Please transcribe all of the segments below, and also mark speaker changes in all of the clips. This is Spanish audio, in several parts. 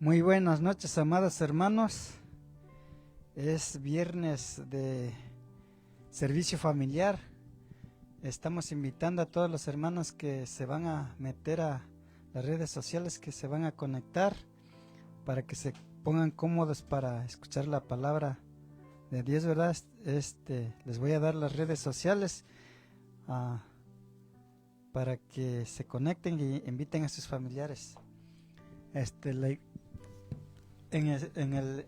Speaker 1: Muy buenas noches, amados hermanos. Es viernes de servicio familiar. Estamos invitando a todos los hermanos que se van a meter a las redes sociales, que se van a conectar para que se pongan cómodos para escuchar la palabra de Dios, ¿verdad? Les voy a dar las redes sociales para que se conecten y inviten a sus familiares. En el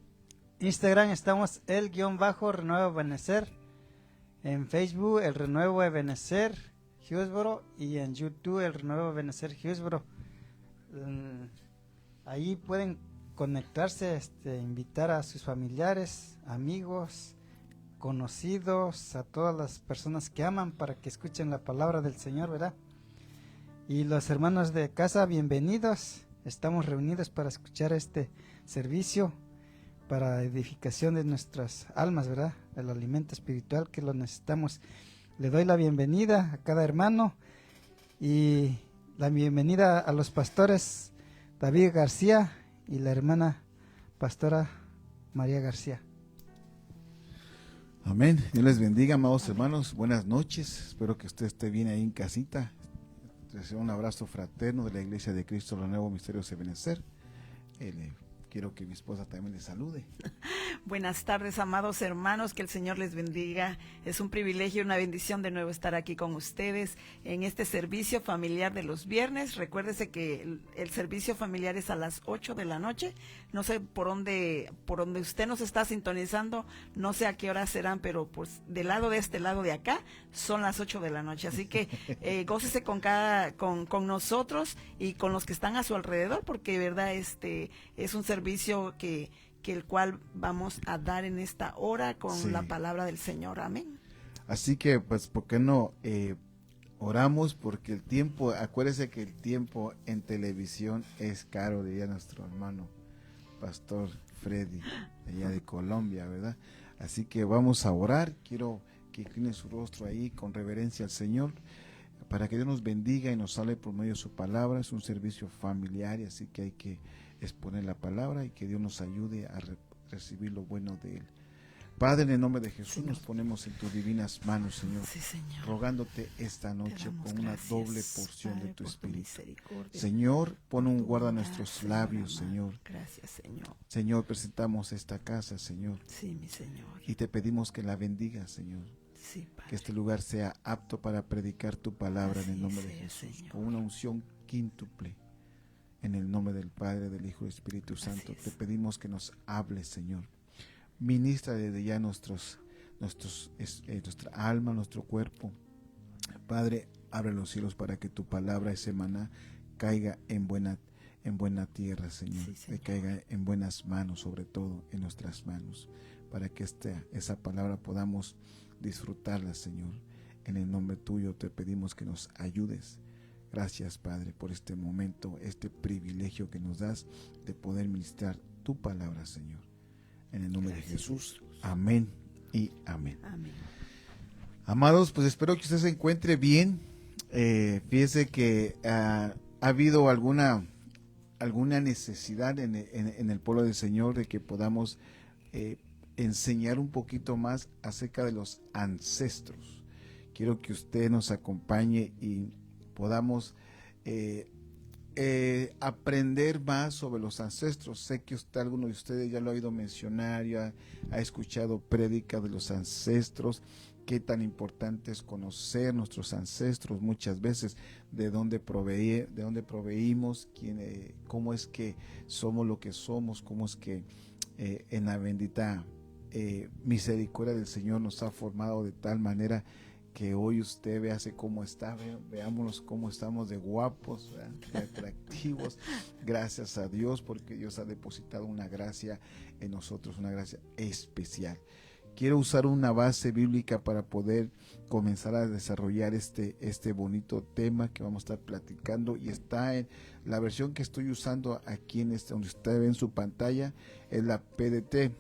Speaker 1: Instagram estamos _Renuevo Ebenecer, en Facebook el Renuevo Ebenecer Hillsboro y en YouTube el Renuevo Ebenecer Hillsboro. Ahí pueden conectarse, invitar a sus familiares, amigos, conocidos, a todas las personas que aman para que escuchen la palabra del Señor, ¿verdad? Y los hermanos de casa, bienvenidos. Estamos reunidos para escuchar este servicio para edificación de nuestras almas, ¿verdad? El alimento espiritual que lo necesitamos. Le doy la bienvenida a cada hermano y la bienvenida a los pastores David García y la hermana pastora María García.
Speaker 2: Amén. Dios les bendiga, amados hermanos. Buenas noches. Espero que usted esté bien ahí en casita. Deseo un abrazo fraterno de la Iglesia de Cristo, los Nuevos Misterios Ebenecer. Quiero que mi esposa también le salude.
Speaker 3: Buenas tardes, amados hermanos, que el Señor les bendiga. Es un privilegio y una bendición de nuevo estar aquí con ustedes en este servicio familiar de los viernes. Recuérdese que el servicio familiar es a las 8 de la noche. No sé por dónde usted nos está sintonizando, no sé a qué hora serán, pero pues del lado de este lado de acá son las 8 de la noche. Así que gócese con nosotros y con los que están a su alrededor, porque de verdad es un servicio que el cual vamos a dar en esta hora con la palabra del Señor. Amén.
Speaker 2: Así que, pues, ¿por qué no oramos? Porque el tiempo, acuérdese que el tiempo en televisión es caro, diría nuestro hermano Pastor Freddy, allá de Colombia, ¿verdad? Así que vamos a orar. Quiero que incline su rostro ahí con reverencia al Señor, para que Dios nos bendiga y nos hable por medio de su palabra. Es un servicio familiar, así que hay que exponer la palabra y que Dios nos ayude a recibir lo bueno de Él. Padre, en el nombre de Jesús, Señor, nos ponemos en tus divinas manos, Señor,
Speaker 3: sí, Señor,
Speaker 2: rogándote esta noche con una doble porción, Padre, de tu Espíritu.
Speaker 3: Señor,
Speaker 2: pon un guarda a nuestros labios, Señor.
Speaker 3: Gracias, Señor.
Speaker 2: Señor, presentamos esta casa, Señor.
Speaker 3: Sí, mi Señor.
Speaker 2: Y te pedimos que la bendigas, Señor.
Speaker 3: Sí, Padre.
Speaker 2: Que este lugar sea apto para predicar tu palabra. Así en el nombre de Jesús, Señor, con una unción quíntuple. En el nombre del Padre, del Hijo y del Espíritu Santo, te pedimos que nos hables, Señor. Ministra desde ya nuestra alma, nuestro cuerpo. Padre, abre los cielos para que tu palabra, ese maná, caiga en buena tierra, Señor. Sí, Señor. Que caiga en buenas manos, sobre todo en nuestras manos, para que esa palabra podamos disfrutarla, Señor. En el nombre tuyo te pedimos que nos ayudes. Gracias, Padre, por este momento, este privilegio que nos das de poder ministrar tu palabra, Señor. En el nombre de Jesús. Amén y amén.
Speaker 3: Amén.
Speaker 2: Amados, pues espero que usted se encuentre bien. Fíjese que ha habido alguna necesidad en el pueblo del Señor de que podamos enseñar un poquito más acerca de los ancestros. Quiero que usted nos acompañe y podamos aprender más sobre los ancestros. Sé que alguno de ustedes ya lo ha oído mencionar, ya ha escuchado prédicas de los ancestros. Qué tan importante es conocer nuestros ancestros, muchas veces de dónde proveímos, cómo es que somos lo que somos, cómo es que en la bendita misericordia del Señor nos ha formado de tal manera que hoy usted véase cómo está, veámonos cómo estamos de guapos, de atractivos. Gracias a Dios, porque Dios ha depositado una gracia en nosotros, una gracia especial. Quiero usar una base bíblica para poder comenzar a desarrollar este bonito tema que vamos a estar platicando, y está en la versión que estoy usando aquí donde usted ve en su pantalla, es la PDT.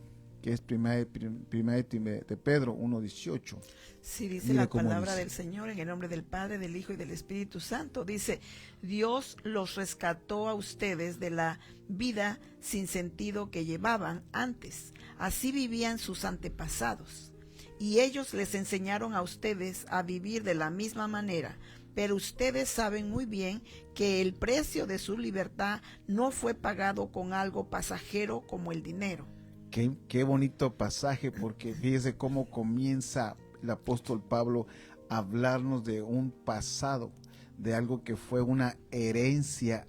Speaker 2: que es primera de Pedro 1:18.
Speaker 3: Sí, dice
Speaker 2: Mira
Speaker 3: la
Speaker 2: cómo
Speaker 3: palabra
Speaker 2: dice.
Speaker 3: del Señor en el nombre del Padre, del Hijo y del Espíritu Santo. Dice, Dios los rescató a ustedes de la vida sin sentido que llevaban antes. Así vivían sus antepasados. Y ellos les enseñaron a ustedes a vivir de la misma manera. Pero ustedes saben muy bien que el precio de su libertad no fue pagado con algo pasajero como el dinero.
Speaker 2: Qué bonito pasaje, porque fíjese cómo comienza el apóstol Pablo a hablarnos de un pasado, de algo que fue una herencia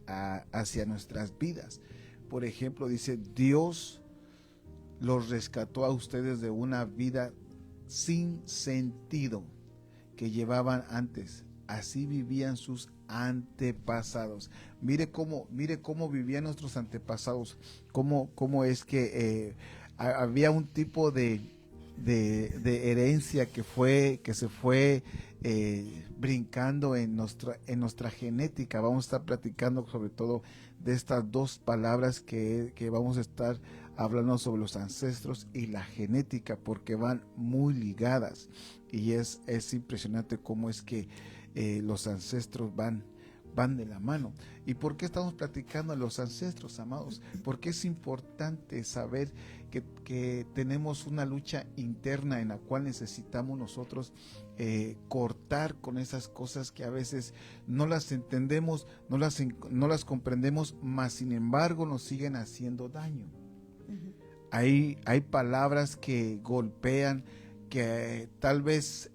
Speaker 2: hacia nuestras vidas. Por ejemplo, dice, Dios los rescató a ustedes de una vida sin sentido que llevaban antes. Así vivían sus antepasados. Mire cómo vivían nuestros antepasados, cómo es que había un tipo de herencia que se fue brincando en nuestra genética. Vamos a estar platicando sobre todo de estas dos palabras que vamos a estar hablando sobre los ancestros y la genética, porque van muy ligadas, y es impresionante cómo es que los ancestros van de la mano. ¿Y por qué estamos platicando de los ancestros, amados? Porque es importante saber que tenemos una lucha interna en la cual necesitamos nosotros cortar con esas cosas que a veces no las entendemos, no las comprendemos, mas sin embargo nos siguen haciendo daño.
Speaker 3: Uh-huh.
Speaker 2: Hay palabras que golpean, que tal vez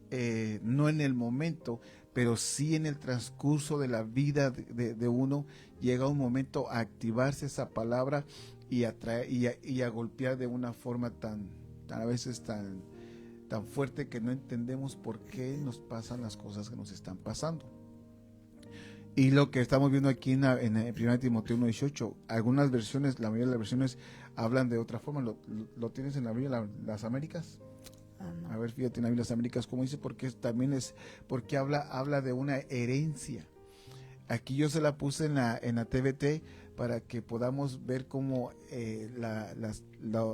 Speaker 2: no en el momento, pero sí en el transcurso de la vida de uno, llega un momento a activarse esa palabra y a golpear de una forma a veces tan fuerte, que no entendemos por qué nos pasan las cosas que nos están pasando. Y lo que estamos viendo aquí en 1 Timoteo 1:18, algunas versiones, la mayoría de las versiones hablan de otra forma. ¿Lo tienes en la Biblia, las Américas?
Speaker 3: No.
Speaker 2: A ver, fíjate en la Biblia, las Américas, cómo dice, porque porque habla de una herencia. Aquí yo se la puse en la TVT para que podamos ver cómo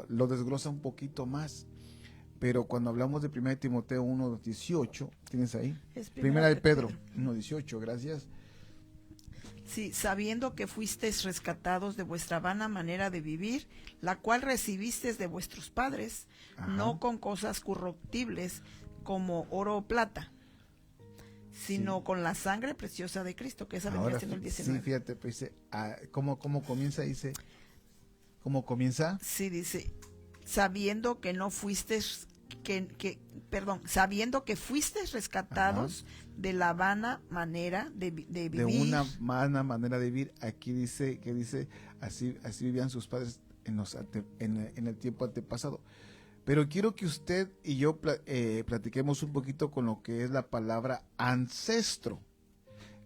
Speaker 2: lo desglosa un poquito más. Pero cuando hablamos de 1 Timoteo 1:18, ¿tienes ahí?
Speaker 3: Es
Speaker 2: Primera de Pedro 1:18, gracias.
Speaker 3: Sí, sabiendo que fuisteis rescatados de vuestra vana manera de vivir, la cual recibisteis de vuestros padres,
Speaker 2: Ajá.
Speaker 3: no con cosas corruptibles como oro o plata, sino
Speaker 2: Sí.
Speaker 3: con la sangre preciosa de Cristo, que esa vendría
Speaker 2: Ahora,
Speaker 3: siendo el 19.
Speaker 2: sí, fíjate, pues dice, ¿cómo comienza? Dice, ¿cómo comienza?
Speaker 3: Sí, dice, sabiendo que no fuisteis, sabiendo que fuisteis rescatados de la vana manera de vivir.
Speaker 2: De una vana manera de vivir. Aquí dice, así vivían sus padres en el tiempo antepasado. Pero quiero que usted y yo platiquemos un poquito con lo que es la palabra ancestro.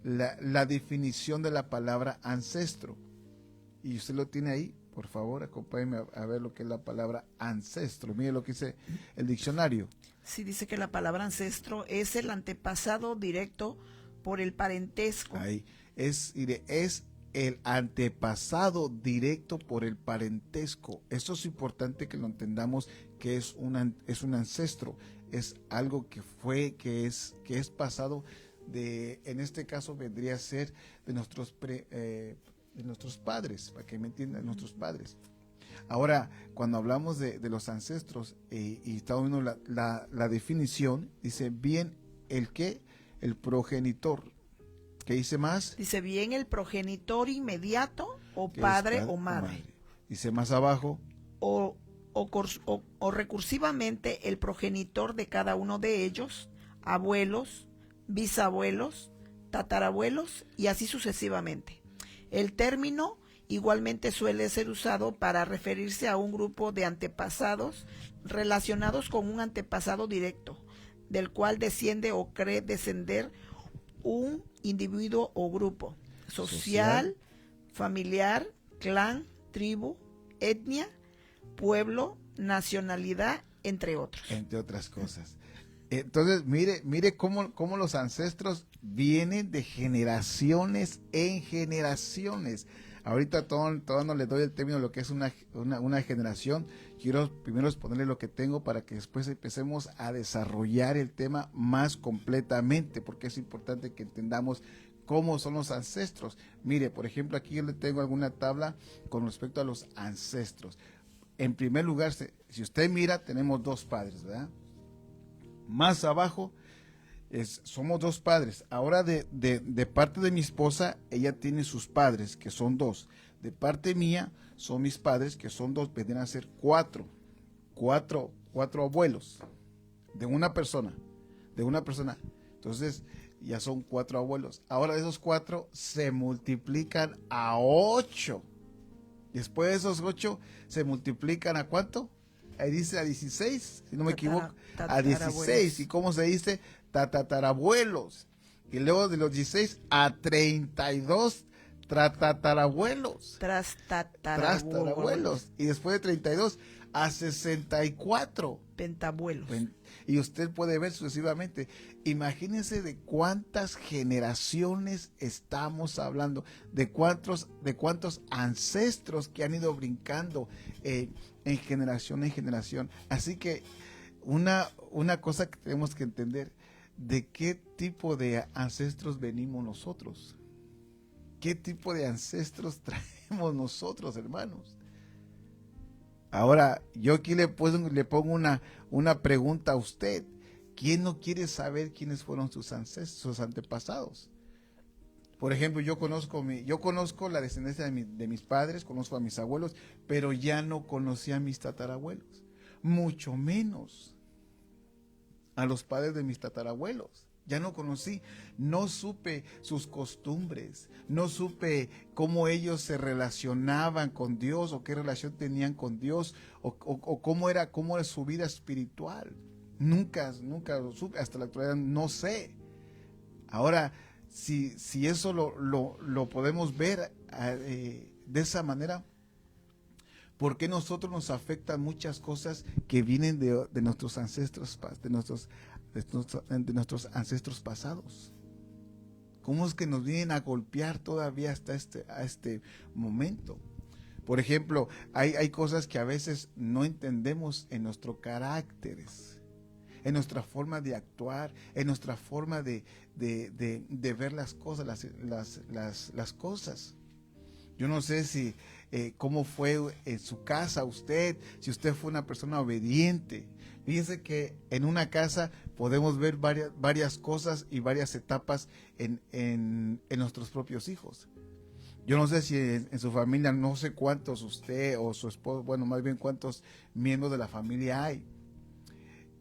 Speaker 2: La definición de la palabra ancestro. Y usted lo tiene ahí. Por favor, acompáñeme a ver lo que es la palabra ancestro. Mire lo que dice el diccionario.
Speaker 3: Sí, dice que la palabra ancestro es el antepasado directo por el parentesco.
Speaker 2: Ahí es el antepasado directo por el parentesco. Esto es importante que lo entendamos, que es un ancestro, es algo que es pasado en este caso vendría a ser de nuestros padres, para que me entiendan, nuestros padres. Ahora, cuando hablamos de los ancestros y estamos viendo la definición, dice bien el progenitor. ¿Qué dice más?
Speaker 3: Dice bien el progenitor inmediato o
Speaker 2: ¿Qué
Speaker 3: padre
Speaker 2: es
Speaker 3: o madre.
Speaker 2: Dice más abajo.
Speaker 3: O recursivamente el progenitor de cada uno de ellos, abuelos, bisabuelos, tatarabuelos y así sucesivamente. El término igualmente suele ser usado para referirse a un grupo de antepasados relacionados con un antepasado directo, del cual desciende o cree descender un individuo o grupo social, familiar, clan, tribu, etnia, pueblo, nacionalidad, entre otros.
Speaker 2: Entre otras cosas. Entonces, mire cómo los ancestros vienen de generaciones en generaciones. ahorita todo no le doy el término de lo que es una generación. Quiero primero exponerle lo que tengo para que después empecemos a desarrollar el tema más completamente, porque es importante que entendamos cómo son los ancestros. Mire, por ejemplo, aquí yo le tengo alguna tabla con respecto a los ancestros. En primer lugar, si usted mira, tenemos dos padres, ¿verdad? Más abajo somos dos padres. Ahora de parte de mi esposa, ella tiene sus padres, que son dos. De parte mía, son mis padres, que son dos, vendrían a ser cuatro abuelos de una persona. Entonces, ya son 4 abuelos. Ahora de esos 4 se multiplican a 8. Después de esos 8 se multiplican ¿a cuánto? Ahí dice a 16, si no me equivoco. A 16. ¿Y cómo se dice? Tatarabuelos. Y luego de los 16 a 32 tatarabuelos. Tatarabuelos. Y después de 32 a 64.
Speaker 3: Pentabuelos.
Speaker 2: Y usted puede ver sucesivamente. Imagínense de cuántas generaciones estamos hablando, de cuántos ancestros que han ido brincando en generación. Así que una cosa que tenemos que entender, ¿de qué tipo de ancestros venimos nosotros? ¿Qué tipo de ancestros traemos nosotros, hermanos? Ahora, yo aquí le pongo una pregunta a usted. ¿Quién no quiere saber quiénes fueron sus ancestros, sus antepasados? Por ejemplo, yo conozco la descendencia de mis padres, conozco a mis abuelos, pero ya no conocí a mis tatarabuelos, mucho menos a los padres de mis tatarabuelos. Ya no conocí, no supe sus costumbres, no supe cómo ellos se relacionaban con Dios o qué relación tenían con Dios o cómo era su vida espiritual. Nunca lo supe, hasta la actualidad no sé. Ahora, si eso lo podemos ver de esa manera, ¿por qué nosotros nos afectan muchas cosas que vienen de nuestros ancestros, de nuestros ancestros pasados? ¿Cómo es que nos vienen a golpear todavía hasta este momento? Por ejemplo, hay cosas que a veces no entendemos en nuestros caracteres, en nuestra forma de actuar, en nuestra forma de ver las cosas, las cosas. Yo no sé si cómo fue en su casa usted, si usted fue una persona obediente. Fíjense que en una casa podemos ver varias cosas y varias etapas en nuestros propios hijos. Yo no sé si en su familia, no sé cuántos usted o su esposo, bueno, más bien cuántos miembros de la familia hay,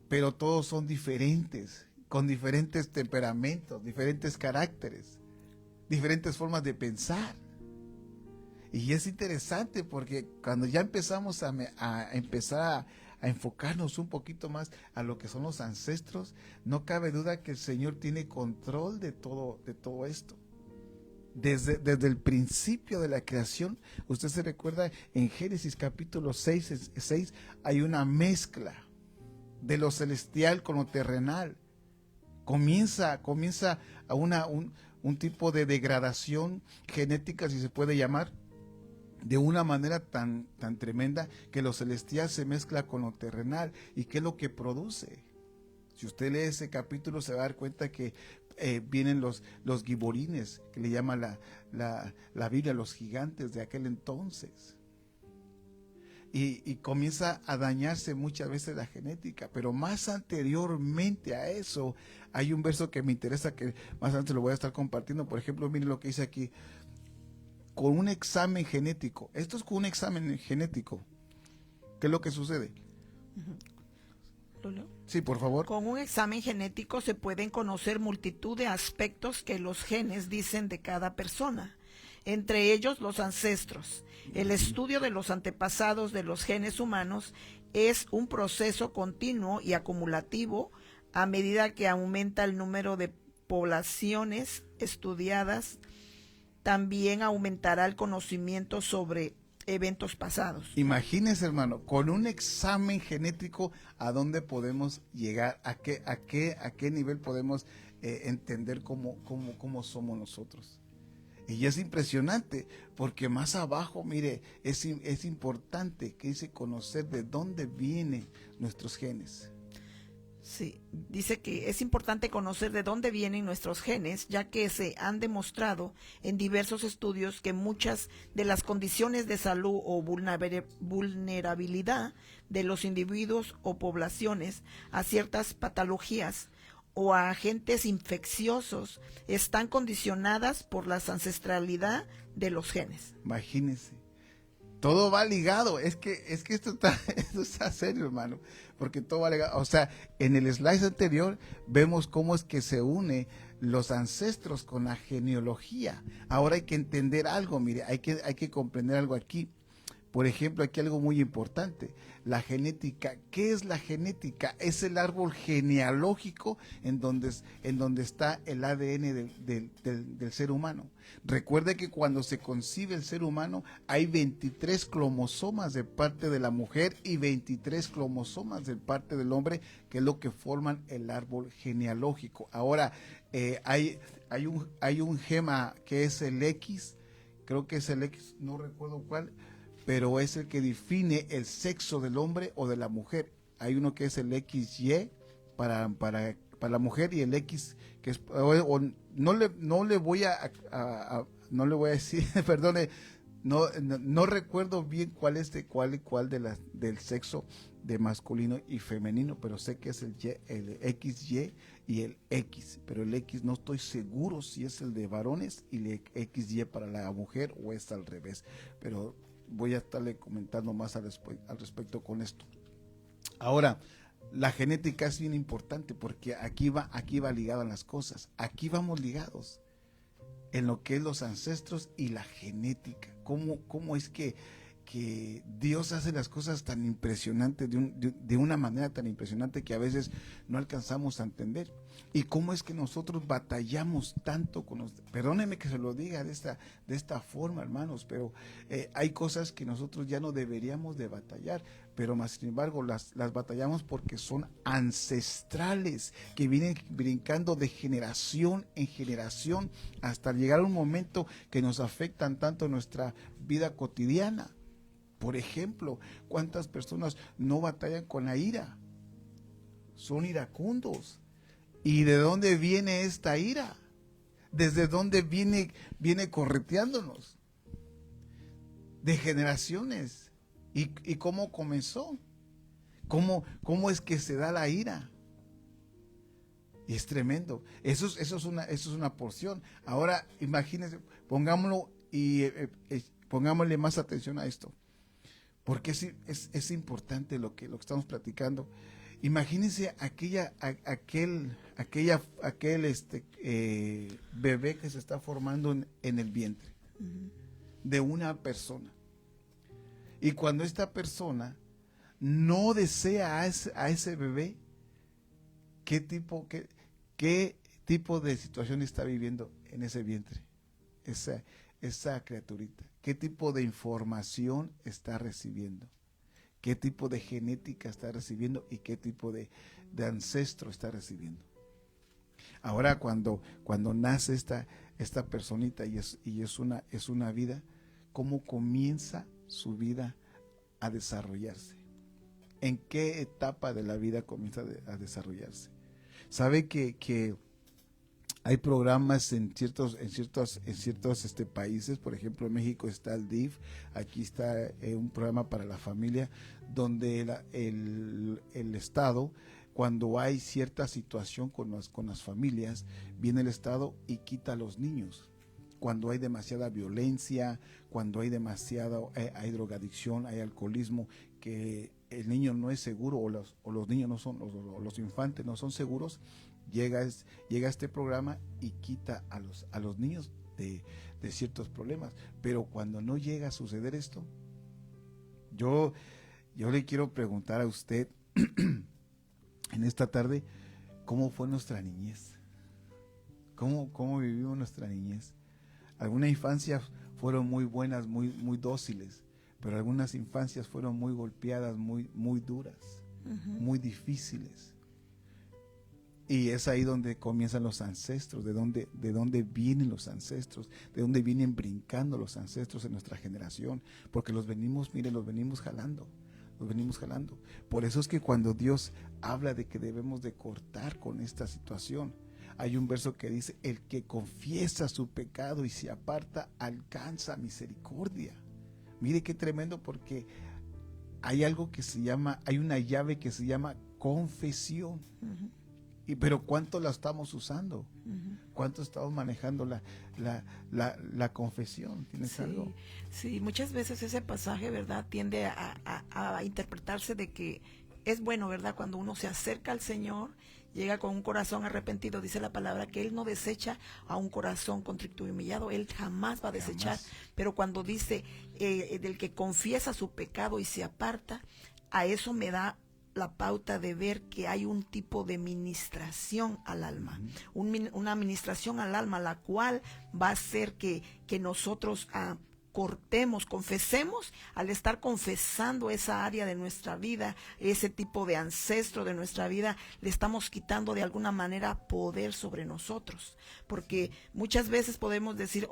Speaker 2: pero todos son diferentes, con diferentes temperamentos, diferentes caracteres, diferentes formas de pensar. Y es interesante porque cuando ya empezamos a enfocarnos un poquito más a lo que son los ancestros, no cabe duda que el Señor tiene control de todo esto. Desde el principio de la creación, usted se recuerda en Génesis capítulo 6 hay una mezcla de lo celestial con lo terrenal. Comienza a un tipo de degradación genética, si se puede llamar, de una manera tan tremenda que lo celestial se mezcla con lo terrenal. ¿Y qué es lo que produce? Si usted lee ese capítulo se va a dar cuenta que vienen los giborines, que le llama la Biblia, los gigantes de aquel entonces. Y comienza a dañarse muchas veces la genética, pero más anteriormente a eso, hay un verso que me interesa, que más adelante lo voy a estar compartiendo. Por ejemplo, miren lo que dice aquí. Con un examen genético. Esto es con un examen genético. ¿Qué es lo que sucede?
Speaker 3: ¿Lolo?
Speaker 2: Sí, por favor.
Speaker 3: Con un examen genético se pueden conocer multitud de aspectos que los genes dicen de cada persona, entre ellos los ancestros. El estudio de los antepasados de los genes humanos es un proceso continuo y acumulativo a medida que aumenta el número de poblaciones estudiadas. También aumentará el conocimiento sobre eventos pasados.
Speaker 2: Imagínense, hermano, con un examen genético, ¿a dónde podemos llegar? ¿A qué nivel podemos entender cómo somos nosotros? Y es impresionante, porque más abajo, mire, es importante que dice conocer de dónde vienen nuestros genes.
Speaker 3: Sí, dice que es importante conocer de dónde vienen nuestros genes, ya que se han demostrado en diversos estudios que muchas de las condiciones de salud o vulnerabilidad de los individuos o poblaciones a ciertas patologías o a agentes infecciosos están condicionadas por la ancestralidad de los genes.
Speaker 2: Imagínense. Todo va ligado, es que esto está serio, hermano, porque todo va ligado. O sea, en el slide anterior vemos cómo es que se une los ancestros con la genealogía. Ahora hay que entender algo, mire, hay que comprender algo aquí. Por ejemplo, aquí algo muy importante, la genética. ¿Qué es la genética? Es el árbol genealógico en donde está el ADN del ser humano. Recuerde que cuando se concibe el ser humano hay 23 cromosomas de parte de la mujer y 23 cromosomas de parte del hombre, que es lo que forman el árbol genealógico. Ahora, hay un gema que es el X, creo que es el X, no recuerdo cuál, pero es el que define el sexo del hombre o de la mujer. Hay uno que es el XY para la mujer y el X que es, no le voy a decir, perdone, no recuerdo bien cuál es cuál del sexo de masculino y femenino, pero sé que es el XY y el X, pero el X no estoy seguro si es el de varones y el XY para la mujer o es al revés, pero voy a estarle comentando más al respecto con esto. Ahora, la genética es bien importante porque aquí va ligado las cosas. Aquí vamos ligados en lo que es los ancestros y la genética. ¿Cómo es que Dios hace las cosas tan impresionantes, de una manera tan impresionante que a veces no alcanzamos a entender? Y cómo es que nosotros batallamos tanto con perdónenme que se lo diga de esta forma, hermanos, pero hay cosas que nosotros ya no deberíamos de batallar, pero más sin embargo las batallamos porque son ancestrales, que vienen brincando de generación en generación hasta llegar a un momento que nos afectan tanto en nuestra vida cotidiana. Por ejemplo, ¿cuántas personas no batallan con la ira? Son iracundos. ¿Y de dónde viene esta ira? ¿Desde dónde viene correteándonos? De generaciones. ¿Y cómo comenzó? ¿Cómo es que se da la ira? Y es tremendo. Eso es una porción. Ahora, imagínense, pongámosle más atención a esto. Porque es importante lo que estamos platicando. Imagínense aquel bebé que se está formando en el vientre de una persona. Y cuando esta persona no desea a ese bebé, ¿qué tipo de situación está viviendo en ese vientre? Esa criaturita. ¿Qué tipo de información está recibiendo? ¿Qué tipo de genética está recibiendo? ¿Y qué tipo de ancestro está recibiendo? Ahora cuando nace esta personita y es una vida, ¿cómo comienza su vida a desarrollarse? ¿En qué etapa de la vida comienza a desarrollarse? ¿Sabe que hay programas en ciertos países? Por ejemplo, en México está el DIF, aquí está un programa para la familia, donde el Estado, cuando hay cierta situación con las familias, viene el Estado y quita a los niños. Cuando hay demasiada violencia, cuando hay hay drogadicción, hay alcoholismo, que el niño no es seguro o los niños no son, los infantes no son seguros, llega este programa y quita a los niños de ciertos problemas. Pero cuando no llega a suceder esto, yo le quiero preguntar a usted en esta tarde, ¿cómo fue nuestra niñez? ¿Cómo vivimos nuestra niñez? Algunas infancias fueron muy buenas, muy dóciles, pero algunas infancias fueron muy golpeadas, muy duras, muy difíciles. Y es ahí donde comienzan los ancestros, de dónde vienen los ancestros, de dónde vienen brincando los ancestros en nuestra generación, porque los venimos jalando. Los venimos jalando. Por eso es que cuando Dios habla de que debemos de cortar con esta situación, hay un verso que dice: el que confiesa su pecado y se aparta alcanza misericordia. Mire qué tremendo, porque hay algo que se llama, hay una llave que se llama confesión. Pero ¿cuánto la estamos usando? ¿Cuánto estamos manejando la confesión? ¿Tienes algo?
Speaker 3: Sí, muchas veces ese pasaje, ¿verdad?, tiende a interpretarse de que es bueno, ¿verdad?, cuando uno se acerca al Señor, llega con un corazón arrepentido, dice la palabra que Él no desecha a un corazón contrito y humillado, Él jamás va a desechar. Pero cuando dice del que confiesa su pecado y se aparta, a eso me da la pauta de ver que hay un tipo de ministración al alma, una ministración al alma, la cual va a hacer que nosotros cortemos, confesemos. Al estar confesando esa área de nuestra vida, ese tipo de ancestro de nuestra vida, le estamos quitando de alguna manera poder sobre nosotros, porque muchas veces podemos decir,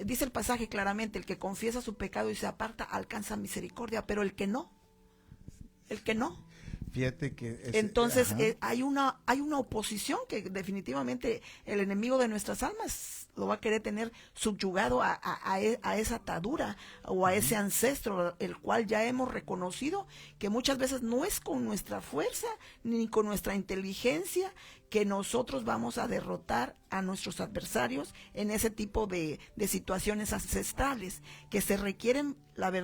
Speaker 3: dice el pasaje claramente, el que confiesa su pecado y se aparta alcanza misericordia, pero el que no.
Speaker 2: Fíjate que
Speaker 3: entonces hay una oposición que definitivamente el enemigo de nuestras almas lo va a querer tener subyugado a esa atadura o a ese ancestro, el cual ya hemos reconocido que muchas veces no es con nuestra fuerza ni con nuestra inteligencia que nosotros vamos a derrotar a nuestros adversarios en ese tipo de situaciones ancestrales, que se requieren,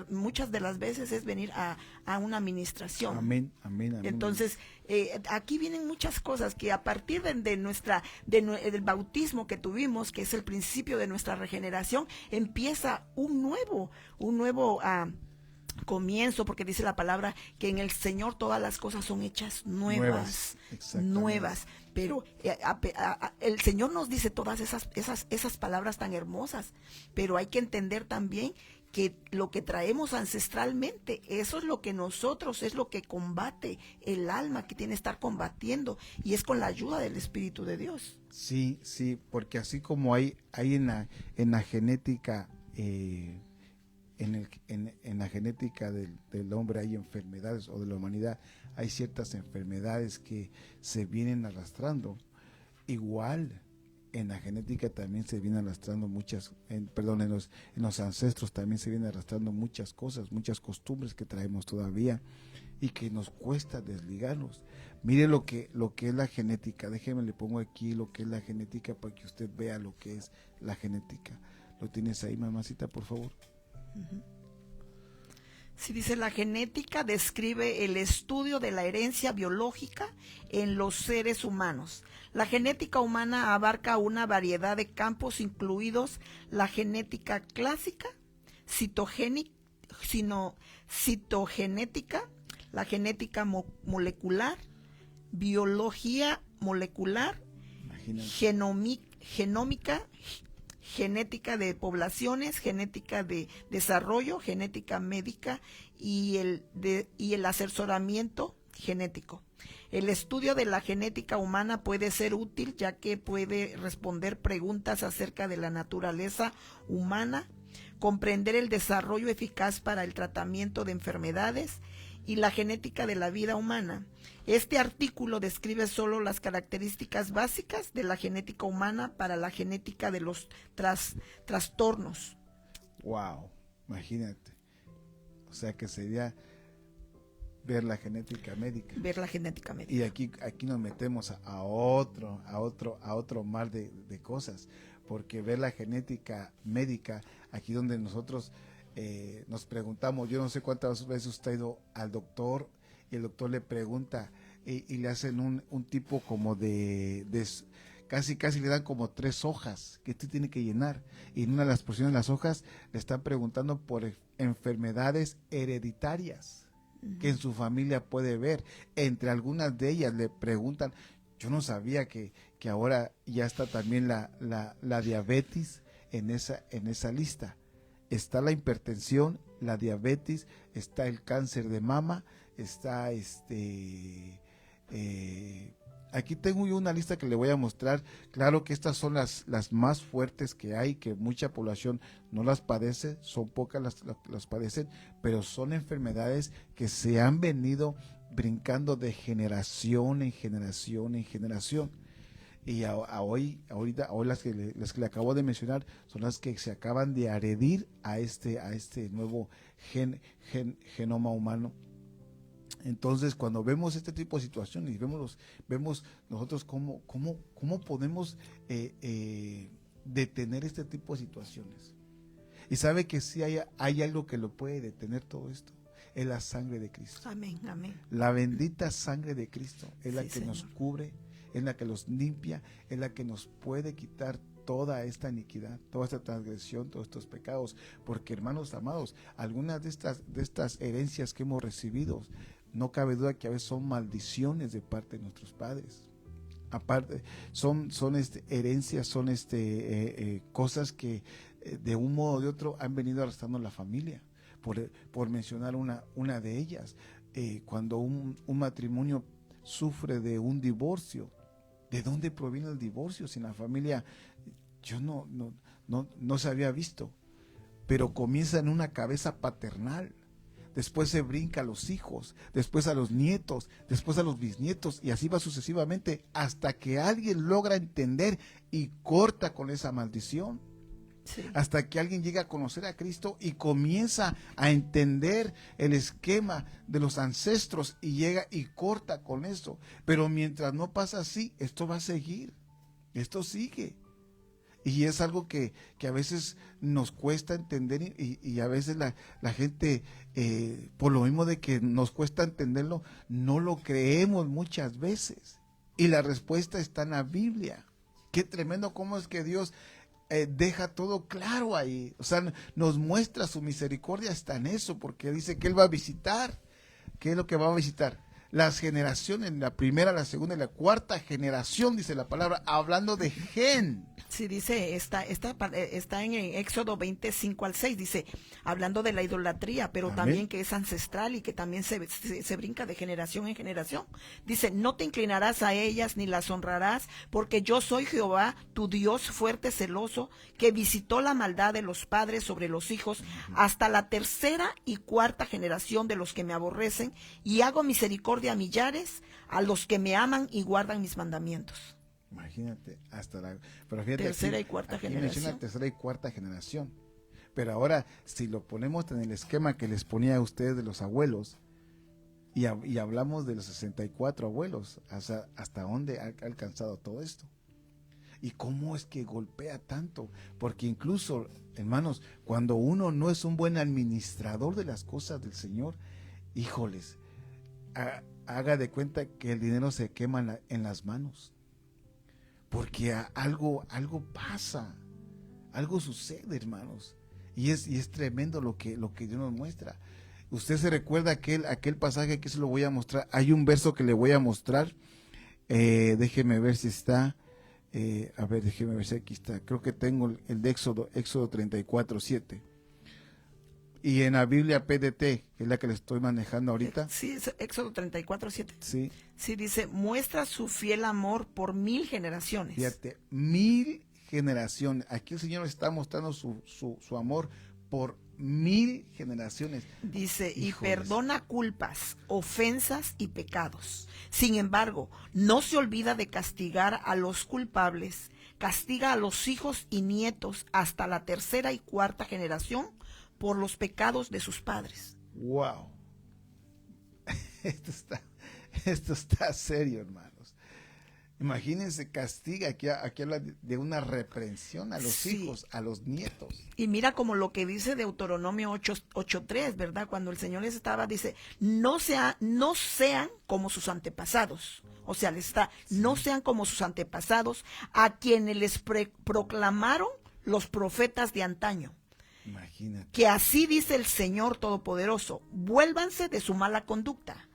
Speaker 3: muchas de las veces es venir a una administración.
Speaker 2: Amén.
Speaker 3: Entonces, aquí vienen muchas cosas que a partir del bautismo que tuvimos, que es el principio de nuestra regeneración, empieza un nuevo comienzo, porque dice la palabra que en el Señor todas las cosas son hechas nuevas. Pero el Señor nos dice todas esas palabras tan hermosas, pero hay que entender también que lo que traemos ancestralmente, eso es lo que es lo que combate el alma, que tiene que estar combatiendo, y es con la ayuda del Espíritu de Dios.
Speaker 2: Sí, porque así como hay en la genética, en la genética del hombre hay enfermedades, o de la humanidad hay ciertas enfermedades que se vienen arrastrando. Igual en la genética también se vienen arrastrando en los ancestros también se vienen arrastrando muchas cosas, muchas costumbres que traemos todavía y que nos cuesta desligarnos. Mire lo que es la genética. Déjeme, le pongo aquí lo que es la genética para que usted vea lo que es la genética. ¿Lo tienes ahí, mamacita, por favor?
Speaker 3: Sí, dice: la genética describe el estudio de la herencia biológica en los seres humanos. La genética humana abarca una variedad de campos, incluidos la genética clásica, citogenética, la genética molecular, biología molecular, genómica, genética de poblaciones, genética de desarrollo, genética médica y el asesoramiento genético. El estudio de la genética humana puede ser útil, ya que puede responder preguntas acerca de la naturaleza humana, comprender el desarrollo eficaz para el tratamiento de enfermedades y la genética de la vida humana. Este artículo describe solo las características básicas de la genética humana para la genética de los trastornos.
Speaker 2: Wow, imagínate. O sea que sería ver la genética médica. Y aquí nos metemos a otro mar de cosas, porque ver la genética médica, aquí donde nosotros nos preguntamos, yo no sé cuántas veces usted ha ido al doctor y el doctor le pregunta y le hacen un tipo como de casi le dan como 3 hojas que usted tiene que llenar, y en una de las porciones de las hojas le están preguntando por enfermedades hereditarias que en su familia puede ver. Entre algunas de ellas le preguntan, yo no sabía que ahora ya está también la diabetes en esa lista. Está la hipertensión, la diabetes, está el cáncer de mama, está Aquí tengo yo una lista que le voy a mostrar. Claro que estas son las más fuertes que hay, que mucha población no las padece, son pocas las padecen, pero son enfermedades que se han venido brincando de generación en generación en generación. Y hoy las que le acabo de mencionar son las que se acaban de heredir a este nuevo genoma humano. Entonces, cuando vemos este tipo de situaciones y vemos nosotros cómo podemos detener este tipo de situaciones. Y sabe que sí hay algo que lo puede detener todo esto. Es la sangre de Cristo.
Speaker 3: Amén, amén.
Speaker 2: La bendita sangre de Cristo es la
Speaker 3: Sí,
Speaker 2: que
Speaker 3: Señor.
Speaker 2: nos cubre, es la que los limpia, es la que nos puede quitar toda esta iniquidad, toda esta transgresión, todos estos pecados. Porque, hermanos amados, algunas de estas herencias que hemos recibido, no cabe duda que a veces son maldiciones de parte de nuestros padres. Aparte, son herencias, son cosas que de un modo o de otro han venido arrastrando la familia. Por mencionar una de ellas, cuando un matrimonio sufre de un divorcio, ¿de dónde proviene el divorcio? Si en la familia yo no se había visto, pero comienza en una cabeza paternal. Después se brinca a los hijos, después a los nietos, después a los bisnietos, y así va sucesivamente hasta que alguien logra entender y corta con esa maldición.
Speaker 3: Sí.
Speaker 2: Hasta que alguien llega a conocer a Cristo y comienza a entender el esquema de los ancestros y llega y corta con eso. Pero mientras no pasa así, esto va a seguir, esto sigue. Y es algo que a veces nos cuesta entender y a veces la gente, por lo mismo de que nos cuesta entenderlo, no lo creemos muchas veces. Y la respuesta está en la Biblia. Qué tremendo cómo es que Dios deja todo claro ahí. O sea, nos muestra su misericordia hasta en eso, porque dice que Él va a visitar. ¿Qué es lo que va a visitar? Las generaciones, la primera, la segunda y la cuarta generación, dice la palabra, hablando de gen.
Speaker 3: Sí, dice, está en Éxodo 25 al 6, dice, hablando de la idolatría, pero
Speaker 2: Amén.
Speaker 3: también que es ancestral y que también se brinca de generación en generación. Dice, no te inclinarás a ellas ni las honrarás, porque yo soy Jehová, tu Dios fuerte, celoso, que visitó la maldad de los padres sobre los hijos, hasta la tercera y cuarta generación de los que me aborrecen, y hago misericordia a millares, a los que me aman y guardan mis mandamientos.
Speaker 2: Imagínate, pero fíjate,
Speaker 3: Tercera
Speaker 2: aquí,
Speaker 3: y cuarta
Speaker 2: aquí
Speaker 3: generación.
Speaker 2: menciona tercera y cuarta generación. Pero ahora, si lo ponemos en el esquema que les ponía a ustedes de los abuelos, y hablamos de los 64 abuelos, hasta dónde ha alcanzado todo esto. ¿Y cómo es que golpea tanto? Porque incluso, hermanos, cuando uno no es un buen administrador de las cosas del Señor, híjoles, haga de cuenta que el dinero se quema en las manos. Porque algo pasa, algo sucede, hermanos. Y es tremendo lo que Dios nos muestra. Usted se recuerda aquel pasaje que se lo voy a mostrar. Hay un verso que le voy a mostrar. Déjeme ver si está. Déjeme ver si aquí está. Creo que tengo el de Éxodo 34:7. Y en la Biblia PDT, que es la que le estoy manejando ahorita.
Speaker 3: Sí, es Éxodo 34:7.
Speaker 2: Sí.
Speaker 3: Sí, dice, muestra su fiel amor por 1000 generaciones.
Speaker 2: Fíjate, 1000 generaciones. Aquí el Señor está mostrando su amor por 1000 generaciones.
Speaker 3: Dice, y
Speaker 2: Híjoles.
Speaker 3: perdona culpas, ofensas y pecados. Sin embargo, no se olvida de castigar a los culpables. Castiga a los hijos y nietos hasta la tercera y cuarta generación por los pecados de sus padres.
Speaker 2: Wow. Esto está serio, hermanos. Imagínense, castiga, aquí habla de una reprensión a los
Speaker 3: Sí.
Speaker 2: hijos, a los nietos.
Speaker 3: Y mira como lo que dice Deuteronomio 8:3, ¿verdad? Cuando el Señor les estaba, dice, no sean como sus antepasados. O sea, no sean como sus antepasados, a quienes les proclamaron los profetas de antaño.
Speaker 2: Imagínate.
Speaker 3: Que así dice el Señor Todopoderoso, vuélvanse de su mala conducta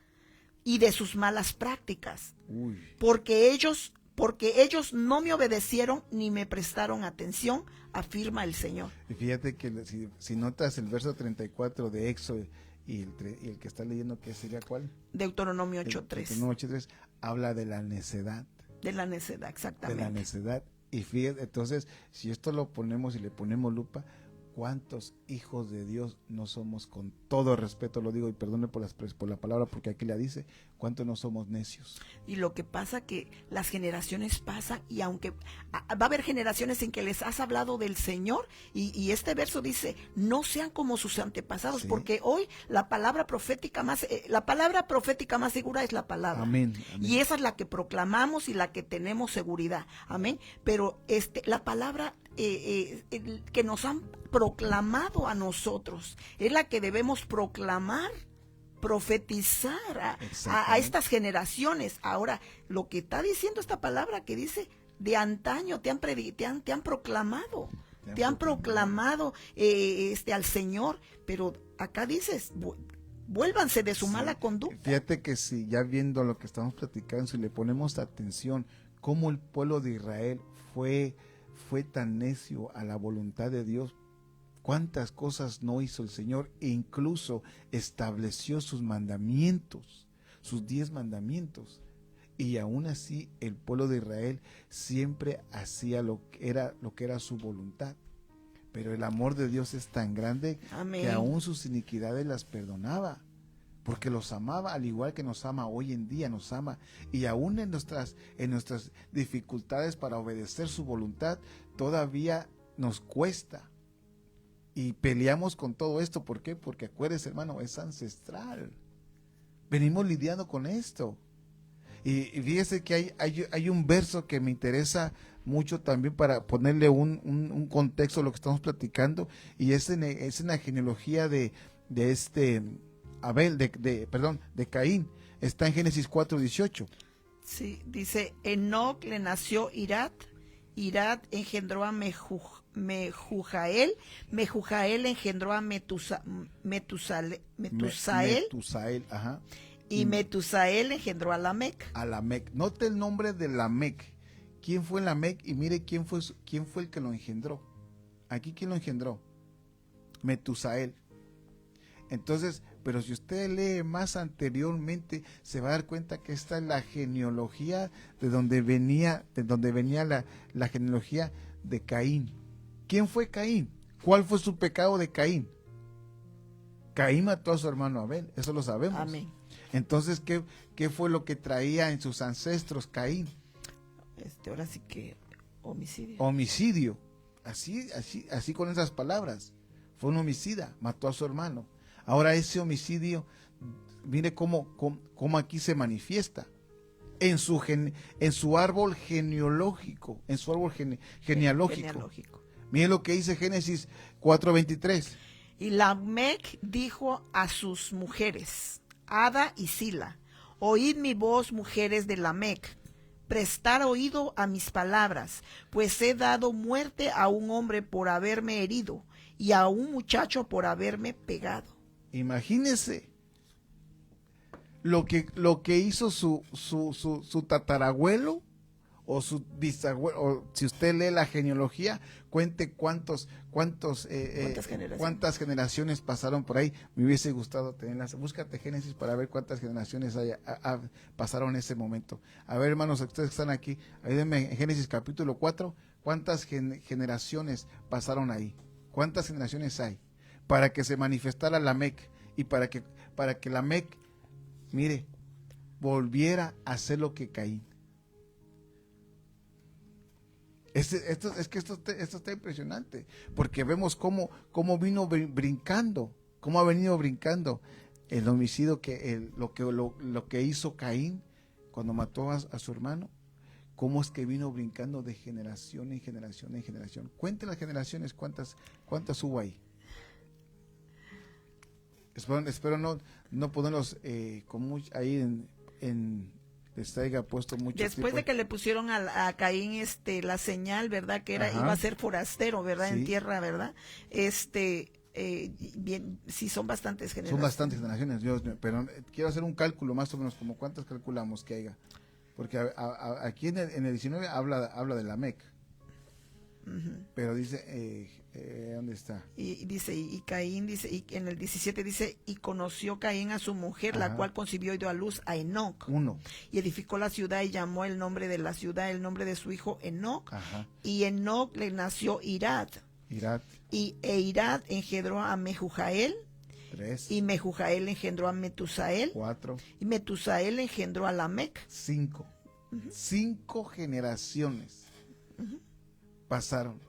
Speaker 3: y de sus malas prácticas,
Speaker 2: Uy.
Speaker 3: porque ellos no me obedecieron ni me prestaron atención, afirma el Señor.
Speaker 2: Y fíjate que si notas el verso 34 de Éxodo y el que está leyendo, ¿qué sería cuál?
Speaker 3: Deuteronomio 8:3.
Speaker 2: Deuteronomio 8:3 habla de la necedad.
Speaker 3: De la necedad, exactamente.
Speaker 2: De la necedad. Y fíjate, entonces, si esto lo ponemos y le ponemos lupa, ¿cuántos hijos de Dios no somos? Con todo respeto lo digo, y perdone por la palabra, porque aquí la dice, ¿cuántos no somos necios?
Speaker 3: Y lo que pasa que las generaciones pasan, y aunque va a haber generaciones en que les has hablado del Señor, y este verso dice, no sean como sus antepasados,
Speaker 2: Sí.
Speaker 3: porque hoy la palabra profética más segura es la palabra.
Speaker 2: Amén, amén.
Speaker 3: Y esa es la que proclamamos y la que tenemos seguridad. Amén. Pero la palabra que nos han proclamado a nosotros es la que debemos proclamar, profetizar a estas generaciones. Ahora, lo que está diciendo esta palabra que dice, de antaño te han proclamado, te han proclamado al Señor, pero acá dices, vuélvanse de su mala conducta.
Speaker 2: Fíjate que si ya viendo lo que estamos platicando, si le ponemos atención, cómo el pueblo de Israel fue tan necio a la voluntad de Dios, cuántas cosas no hizo el Señor, e incluso estableció sus mandamientos, sus 10 mandamientos, y aún así el pueblo de Israel siempre hacía lo que era su voluntad. Pero el amor de Dios es tan grande,
Speaker 3: Amén,
Speaker 2: que aún sus iniquidades las perdonaba, porque los amaba al igual que nos ama hoy en día, nos ama, y aún en nuestras dificultades para obedecer su voluntad, todavía nos cuesta, y peleamos con todo esto. ¿Por qué? Porque acuérdese, hermano, es ancestral, venimos lidiando con esto, y fíjese que hay un verso que me interesa mucho también para ponerle un contexto a lo que estamos platicando, y es en la genealogía de Abel, de Caín. Está en Génesis 4:18.
Speaker 3: Sí, dice, Enoc le nació Irad, Irad engendró a Mehujael, Mehujael engendró a Metusael,
Speaker 2: Ajá.
Speaker 3: y Metusael engendró a Lamec.
Speaker 2: A Lamec. Note el nombre de Lamec. ¿Quién fue Lamec? Y mire quién fue el que lo engendró. Aquí, ¿quién lo engendró? Metusael. Entonces, pero si usted lee más anteriormente, se va a dar cuenta que esta es la genealogía de donde venía la genealogía de Caín. ¿Quién fue Caín? ¿Cuál fue su pecado de Caín? Caín mató a su hermano Abel, eso lo sabemos.
Speaker 3: Amén.
Speaker 2: Entonces, ¿qué fue lo que traía en sus ancestros Caín?
Speaker 3: Ahora sí que homicidio.
Speaker 2: Homicidio. Así con esas palabras. Fue un homicida, mató a su hermano. Ahora ese homicidio, mire cómo aquí se manifiesta. En su árbol genealógico, en su árbol genealógico. Mire lo que dice Génesis 4:23.
Speaker 3: Y Lamec dijo a sus mujeres, Ada y Sila, oíd mi voz, mujeres de Lamec, prestar oído a mis palabras, pues he dado muerte a un hombre por haberme herido, y a un muchacho por haberme pegado.
Speaker 2: Imagínese lo que hizo su tatarabuelo o su bisabuelo, o si usted lee la genealogía, cuente cuántas generaciones pasaron por ahí. Me hubiese gustado tenerlas. Búscate Génesis para ver cuántas generaciones pasaron en ese momento. A ver, hermanos, ustedes que están aquí, ayúdenme en Génesis capítulo 4, ¿cuántas generaciones pasaron ahí? ¿Cuántas generaciones hay? Para que se manifestara Lamec, y para que Lamec, mire, volviera a hacer lo que Caín. Esto está impresionante, porque vemos cómo vino brincando, cómo ha venido brincando el homicidio, lo que hizo Caín cuando mató a su hermano, cómo es que vino brincando de generación en generación en generación. Cuente las generaciones, cuántas hubo ahí. Espero no ponerlos ahí les traiga puesto mucho
Speaker 3: después
Speaker 2: tiempo.
Speaker 3: de que le pusieron a Caín la señal, verdad, que iba a ser forastero, verdad,
Speaker 2: sí,
Speaker 3: en tierra, verdad, bien, sí, son bastantes generaciones.
Speaker 2: Son bastantes generaciones, Dios mío, pero quiero hacer un cálculo más o menos, como cuántas calculamos que haya, porque aquí en el 19 habla de Lamec. Pero dice, ¿dónde está?
Speaker 3: Y dice, y Caín dice, y en el 17 dice, y conoció Caín a su mujer, la cual concibió y dio a luz a Enoc.
Speaker 2: 1.
Speaker 3: Y edificó la ciudad y llamó el nombre de la ciudad, el nombre de su hijo Enoc.
Speaker 2: Ajá.
Speaker 3: Y Enoc le nació Irad.
Speaker 2: Irad.
Speaker 3: Y Irad engendró a Mehujael.
Speaker 2: 3.
Speaker 3: Y Mehujael engendró a Metusael.
Speaker 2: 4.
Speaker 3: Y Metusael engendró a Lamec.
Speaker 2: 5. 5 generaciones pasaron.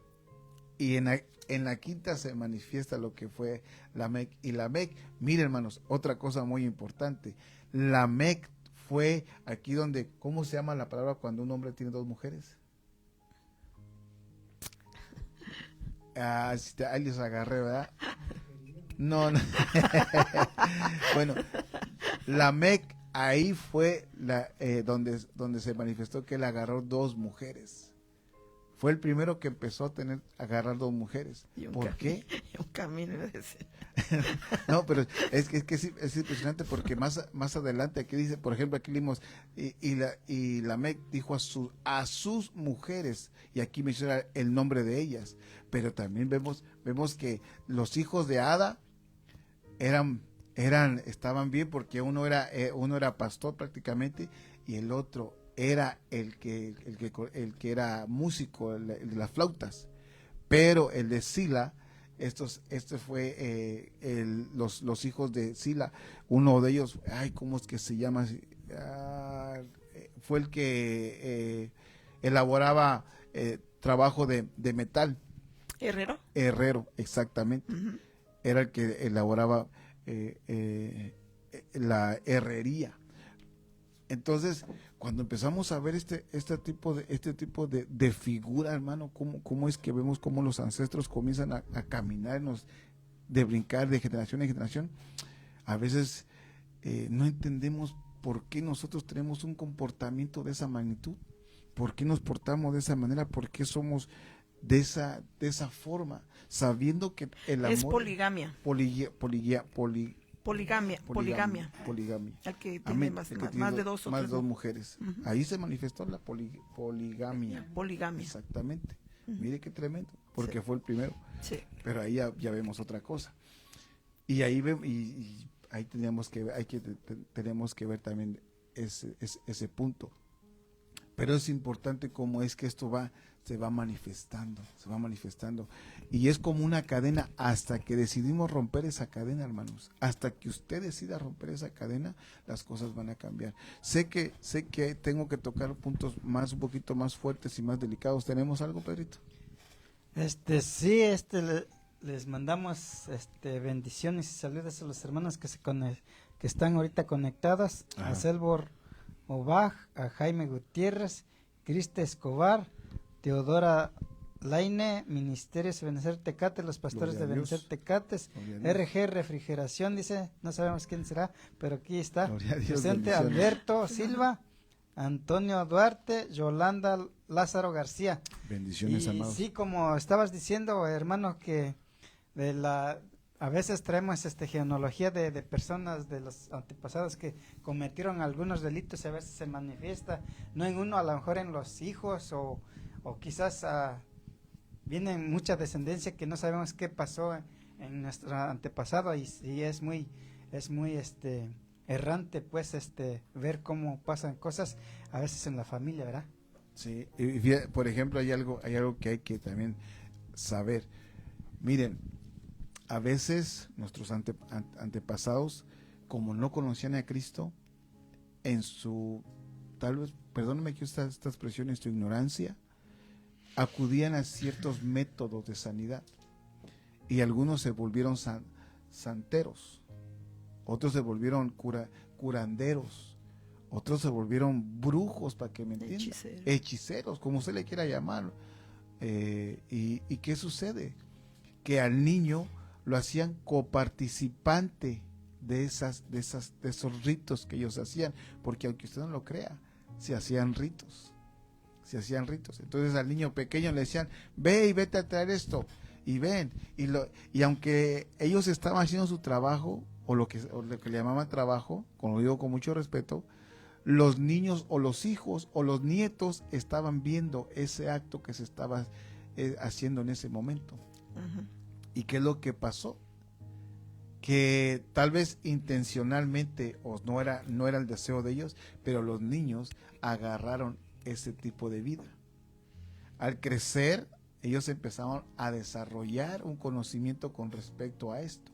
Speaker 2: Y en la quinta se manifiesta lo que fue Lamec. Y Lamec, miren hermanos, otra cosa muy importante. Lamec fue aquí donde, ¿cómo se llama la palabra cuando un hombre tiene 2 mujeres? Ahí les agarré, ¿verdad? No. Bueno, Lamec, ahí fue donde se manifestó que él agarró 2 mujeres. Fue el primero que empezó a agarrar 2 mujeres. ¿Por qué?
Speaker 3: Y un camino.
Speaker 2: No, pero es es impresionante porque más adelante aquí dice, por ejemplo, aquí leímos, y Lamec dijo a sus mujeres, y aquí menciona el nombre de ellas, pero también vemos que los hijos de Ada estaban bien porque uno era pastor prácticamente y el otro era el que era músico, el de las flautas, pero el de Sila, este fue los hijos de Sila, uno de ellos, ¿cómo es que se llama? Fue el que elaboraba trabajo de metal. Herrero, exactamente. Era el que elaboraba la herrería. Entonces, cuando empezamos a ver este tipo de figura, hermano, cómo es que vemos cómo los ancestros comienzan a caminarnos, de brincar de generación en generación, a veces no entendemos por qué nosotros tenemos un comportamiento de esa magnitud, por qué nos portamos de esa manera, por qué somos de esa forma, sabiendo que el amor
Speaker 3: es poligamia. Poligamia. El que tiene más de 2 o 3
Speaker 2: mujeres. Ahí se manifestó la poligamia.
Speaker 3: Poligamia.
Speaker 2: Exactamente. Mire qué tremendo, porque fue el primero.
Speaker 3: Sí.
Speaker 2: Pero ahí ya vemos otra cosa. Y ahí ahí tenemos que ver también ese punto. Pero es importante cómo es que esto se va manifestando. Y es como una cadena hasta que decidimos romper esa cadena, hermanos. Hasta que usted decida romper esa cadena, las cosas van a cambiar. Sé que tengo que tocar puntos un poquito más fuertes y más delicados. ¿Tenemos algo, Pedrito?
Speaker 1: Sí, les mandamos bendiciones y saludos a los hermanos que están ahorita conectados.
Speaker 2: Ajá.
Speaker 1: A Selbor Obaj, a Jaime Gutiérrez, Crista Escobar, Teodora Laine, Ministerios de Benecer Tecate, los pastores de Benecer Tecates, RG Refrigeración, dice, no sabemos quién será, pero aquí está, presente Alberto Silva, Antonio Duarte, Yolanda Lázaro García.
Speaker 2: Bendiciones, amados.
Speaker 1: Sí, como estabas diciendo, hermano, que a veces traemos genealogía de personas de los antepasados que cometieron algunos delitos y a veces se manifiesta, no en uno, a lo mejor en los hijos o quizás viene mucha descendencia que no sabemos qué pasó en nuestro antepasado y es muy errante pues ver cómo pasan cosas a veces en la familia, ¿verdad?
Speaker 2: Sí, y por ejemplo hay algo que hay que también saber. Miren, a veces nuestros antepasados, como no conocían a Cristo, tal vez, perdóname que esta expresión, en su ignorancia, acudían a ciertos métodos de sanidad y algunos se volvieron santeros, otros se volvieron curanderos, otros se volvieron brujos, para que me entiendan, hechiceros, como usted le quiera llamar. ¿Y qué sucede? Que al niño lo hacían coparticipante de esos ritos que ellos hacían, porque aunque usted no lo crea, se hacían ritos. Entonces al niño pequeño le decían, ve y vete a traer esto, y ven, y aunque ellos estaban haciendo su trabajo, o lo que le llamaban trabajo, como lo digo con mucho respeto, los niños o los hijos o los nietos estaban viendo ese acto que se estaba haciendo en ese momento.
Speaker 3: Ujú.
Speaker 2: ¿Y qué es lo que pasó? Que tal vez intencionalmente o no era el deseo de ellos, pero los niños agarraron ese tipo de vida. Al crecer, ellos empezaron a desarrollar un conocimiento con respecto a esto.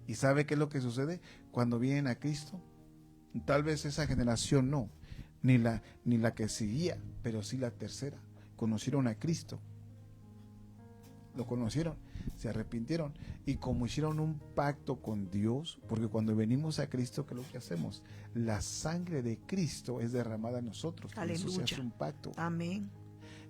Speaker 2: ¿Y sabe qué es lo que sucede? Cuando vienen a Cristo, tal vez esa generación no, ni la que seguía, pero sí la tercera, conocieron a Cristo. Lo conocieron, se arrepintieron, y como hicieron un pacto con Dios, porque cuando venimos a Cristo, ¿qué es lo que hacemos? La sangre de Cristo es derramada en nosotros. Por eso se hace un pacto.
Speaker 3: Amén.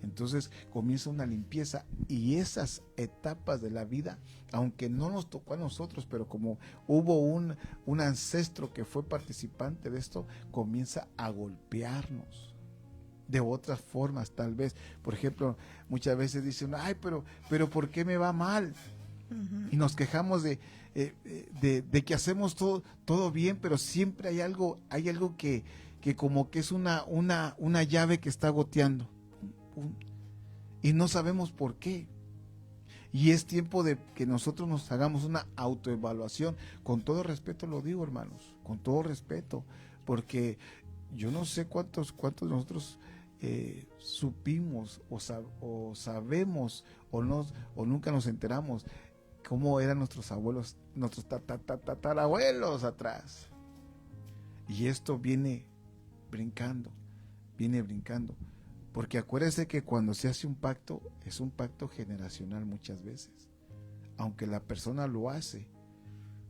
Speaker 2: Entonces comienza una limpieza, y esas etapas de la vida, aunque no nos tocó a nosotros, pero como hubo un ancestro que fue participante de esto, comienza a golpearnos de otras formas. Tal vez, por ejemplo, muchas veces dicen, ay, pero ¿por qué me va mal?
Speaker 3: Ujú.
Speaker 2: Y nos quejamos de que hacemos todo bien, pero siempre hay algo que como que es una llave que está goteando. Y no sabemos por qué. Y es tiempo de que nosotros nos hagamos una autoevaluación. Con todo respeto lo digo, hermanos, con todo respeto, porque yo no sé cuántos de nosotros supimos o sabemos o nunca nos enteramos cómo eran nuestros abuelos, nuestros tatarabuelos atrás. Y esto viene brincando. Porque acuérdese que cuando se hace un pacto, es un pacto generacional muchas veces. Aunque la persona lo hace,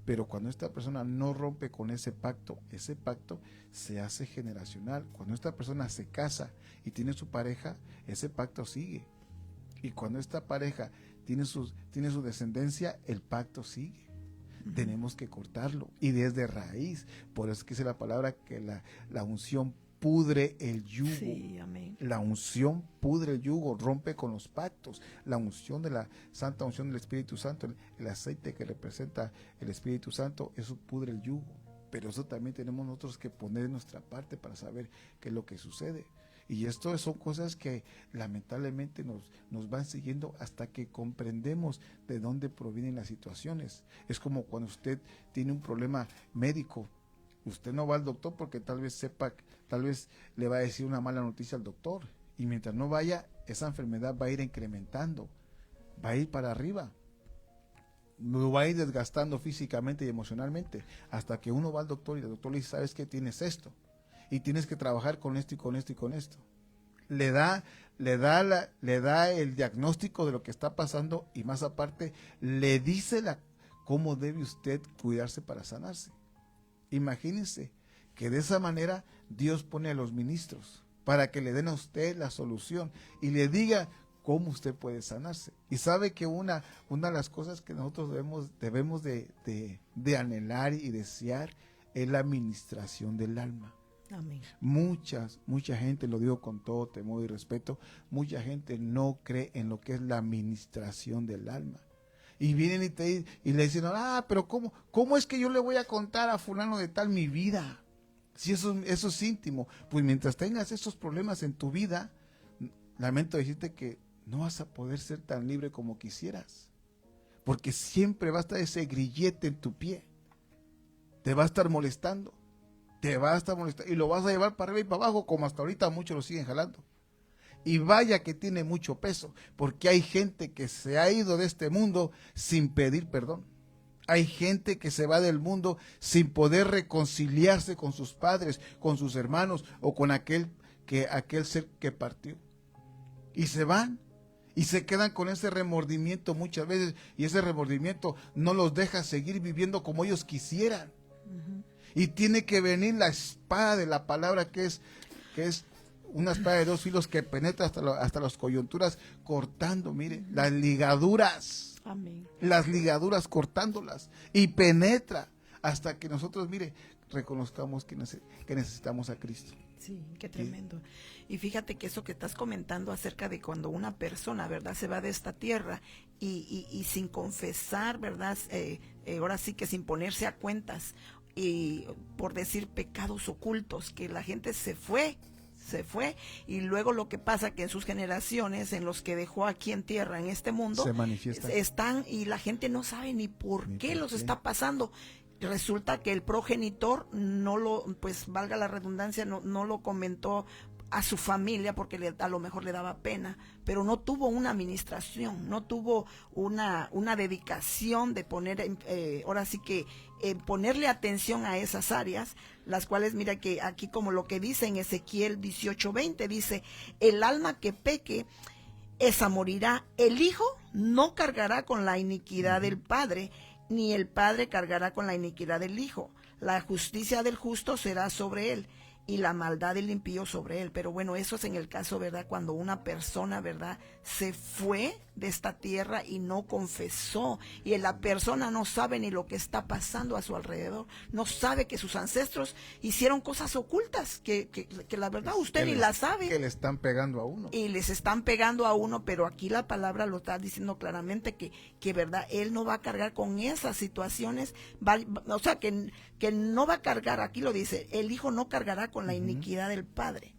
Speaker 2: pero cuando esta persona no rompe con ese pacto se hace generacional. Cuando esta persona se casa y tiene su pareja, ese pacto sigue. Y cuando esta pareja tiene su descendencia, el pacto sigue. Uh-huh. Tenemos que cortarlo, y desde raíz. Por eso es que dice la palabra que la unción pudre el yugo.
Speaker 3: Sí, amén.
Speaker 2: La unción pudre el yugo, rompe con los pactos. La unción de la santa unción del Espíritu Santo, el aceite que representa el Espíritu Santo, eso pudre el yugo. Pero eso también tenemos nosotros que poner en nuestra parte para saber qué es lo que sucede. Y esto son cosas que lamentablemente nos van siguiendo hasta que comprendemos de dónde provienen las situaciones. Es como cuando usted tiene un problema médico. Usted no va al doctor porque tal vez le va a decir una mala noticia al doctor, y mientras no vaya, esa enfermedad va a ir incrementando, va a ir para arriba, lo va a ir desgastando físicamente y emocionalmente, hasta que uno va al doctor y el doctor le dice, ¿sabes qué? Tienes esto, y tienes que trabajar con esto y con esto y con esto. Le da el diagnóstico de lo que está pasando, y más aparte le dice cómo debe usted cuidarse para sanarse. Imagínense que de esa manera Dios pone a los ministros para que le den a usted la solución y le diga cómo usted puede sanarse. Y sabe que una de las cosas que nosotros debemos de anhelar y desear es la administración del alma.
Speaker 3: Amén.
Speaker 2: Mucha gente, lo digo con todo temor y respeto, mucha gente no cree en lo que es la administración del alma. Y vienen y le dicen, pero ¿cómo es que yo le voy a contar a fulano de tal mi vida? Si eso es íntimo. Pues mientras tengas esos problemas en tu vida, lamento decirte que no vas a poder ser tan libre como quisieras. Porque siempre va a estar ese grillete en tu pie. Te va a estar molestando. Y lo vas a llevar para arriba y para abajo, como hasta ahorita muchos lo siguen jalando. Y vaya que tiene mucho peso, porque hay gente que se ha ido de este mundo sin pedir perdón. Hay gente que se va del mundo sin poder reconciliarse con sus padres, con sus hermanos o con aquel ser que partió. Y se van y se quedan con ese remordimiento muchas veces, y ese remordimiento no los deja seguir viviendo como ellos quisieran. Uh-huh. Y tiene que venir la espada de la palabra que es una espada de 2 filos que penetra hasta las coyunturas, cortando, mire, las ligaduras.
Speaker 3: Amén.
Speaker 2: Las ligaduras, cortándolas, y penetra hasta que nosotros, mire, reconozcamos que necesitamos a Cristo.
Speaker 3: Sí, qué tremendo. Y fíjate que eso que estás comentando acerca de cuando una persona, ¿verdad?, se va de esta tierra y sin confesar, ¿verdad?, ahora sí que sin ponerse a cuentas, y por decir pecados ocultos, que la gente se fue se fue, y luego lo que pasa que en sus generaciones, en los que dejó aquí en tierra, en este mundo,
Speaker 2: se manifiesta.
Speaker 3: Están, y la gente no sabe ni por
Speaker 2: Ni
Speaker 3: qué
Speaker 2: por
Speaker 3: los
Speaker 2: qué.
Speaker 3: está pasando. Resulta que el progenitor no lo, pues valga la redundancia, no lo comentó a su familia porque a lo mejor le daba pena, pero no tuvo una administración, no tuvo una dedicación de poner, ahora sí que ponerle atención a esas áreas, las cuales, mira que aquí como lo que dice en Ezequiel 18:20, dice, el alma que peque, esa morirá, el hijo no cargará con la iniquidad del padre, ni el padre cargará con la iniquidad del hijo, la justicia del justo será sobre él, y la maldad del impío sobre él. Pero bueno, eso es en el caso, ¿verdad?, cuando una persona, ¿verdad?, se fue de esta tierra y no confesó, y la persona no sabe ni lo que está pasando a su alrededor, no sabe que sus ancestros hicieron cosas ocultas, que la verdad usted ni la sabe.
Speaker 2: Que le están pegando a uno.
Speaker 3: Y les están pegando a uno, pero aquí la palabra lo está diciendo claramente que verdad, él no va a cargar con esas situaciones, o sea, que no va a cargar, aquí lo dice, el hijo no cargará con la iniquidad del padre.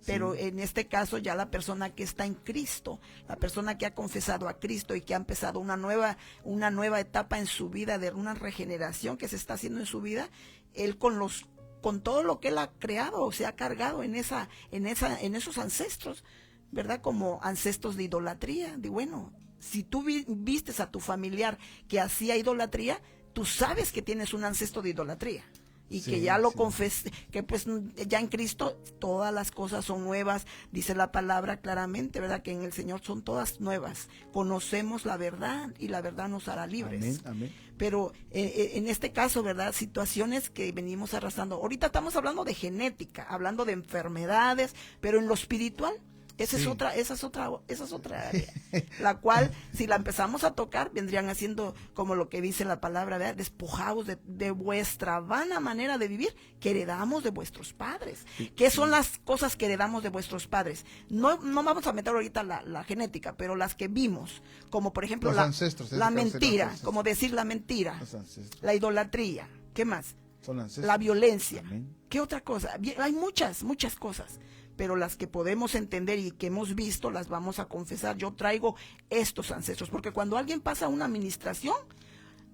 Speaker 3: Pero
Speaker 2: Sí.
Speaker 3: en este caso ya la persona que está en Cristo, la persona que ha confesado a Cristo y que ha empezado una nueva etapa en su vida, de una regeneración que se está haciendo en su vida, él con todo lo que él ha creado, o se ha cargado en esos ancestros, ¿verdad? Como ancestros de idolatría. De bueno, si tú vistes a tu familiar que hacía idolatría, tú sabes que tienes un ancestro de idolatría. Y
Speaker 2: Sí,
Speaker 3: que ya lo
Speaker 2: sí.
Speaker 3: confesé, que pues ya en Cristo todas las cosas son nuevas, dice la palabra claramente, ¿verdad? Que en el Señor son todas nuevas. Conocemos la verdad y la verdad nos hará libres.
Speaker 2: Amén, amén.
Speaker 3: Pero en este caso, ¿verdad? Situaciones que venimos arrastrando. Ahorita estamos hablando de genética, hablando de enfermedades, pero en lo espiritual, esa
Speaker 2: Sí.
Speaker 3: es otra área, la cual, si la empezamos a tocar, vendrían haciendo como lo que dice la palabra, ¿verdad? Despojados de vuestra vana manera de vivir que heredamos de vuestros padres. ¿Qué son las cosas que heredamos de vuestros padres? No vamos a meter ahorita la genética, pero las que vimos, como por ejemplo
Speaker 2: Los ancestros, en
Speaker 3: la
Speaker 2: este caso serían
Speaker 3: mentira,
Speaker 2: los ancestros.
Speaker 3: como decir la mentira,
Speaker 2: Los ancestros.
Speaker 3: la idolatría, ¿qué más?
Speaker 2: Son ancestros.
Speaker 3: La violencia.
Speaker 2: Amén.
Speaker 3: ¿Qué otra cosa? Hay muchas cosas, pero las que podemos entender y que hemos visto las vamos a confesar. Yo traigo estos ancestros, porque cuando alguien pasa una administración,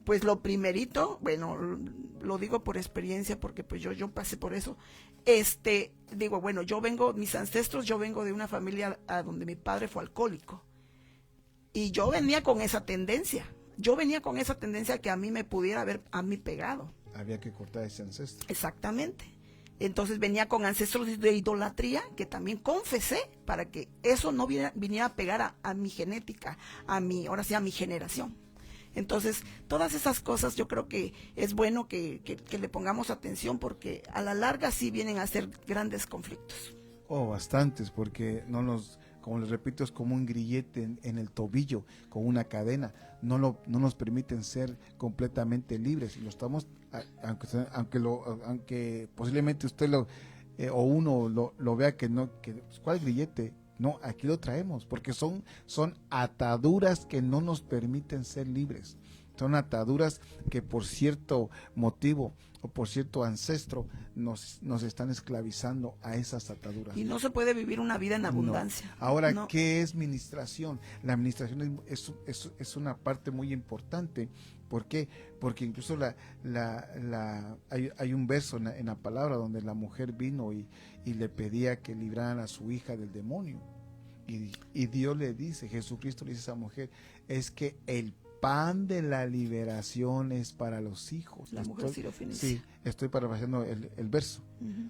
Speaker 3: pues lo primerito, bueno, lo digo por experiencia, porque pues yo pasé por eso, digo, bueno, mis ancestros, yo vengo de una familia a donde mi padre fue alcohólico, y yo venía con esa tendencia, que a mí me pudiera haber a mí pegado.
Speaker 2: Había que cortar ese ancestro.
Speaker 3: Exactamente. Entonces venía con ancestros de idolatría que también confesé para que eso no viniera a pegar a mi genética, ahora sí a mi generación. Entonces, todas esas cosas yo creo que es bueno que le pongamos atención, porque a la larga sí vienen a ser grandes conflictos.
Speaker 2: Oh, bastantes, porque como les repito, es como un grillete en el tobillo, con una cadena. No nos permiten ser completamente libres. Y lo estamos, aunque posiblemente usted o uno lo vea que no, ¿cuál grillete? No, aquí lo traemos, porque son ataduras que no nos permiten ser libres. Son ataduras que por cierto motivo o por cierto ancestro nos están esclavizando a esas ataduras.
Speaker 3: Y no se puede vivir una vida en abundancia.
Speaker 2: No. Ahora,
Speaker 3: no.
Speaker 2: ¿Qué es ministración? La administración es una parte muy importante. ¿Por qué? Porque incluso hay un verso en la palabra donde la mujer vino y le pedía que libraran a su hija del demonio. Y Dios le dice, Jesucristo le dice a esa mujer, es que el pan de la liberación es para los hijos.
Speaker 3: La mujer sirofenicia.
Speaker 2: Sí, estoy parafraseando el verso,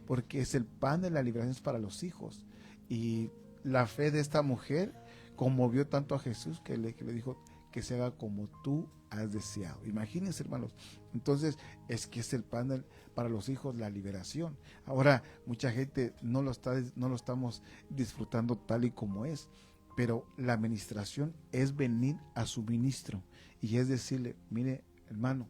Speaker 2: porque es el pan de la liberación es para los hijos. Y la fe de esta mujer conmovió tanto a Jesús que le dijo que se haga como tú has deseado. Imagínense, hermanos. Entonces, es que es el pan para los hijos, la liberación. Ahora, mucha gente no lo estamos disfrutando tal y como es. Pero la administración es venir a su ministro y es decirle, mire, hermano,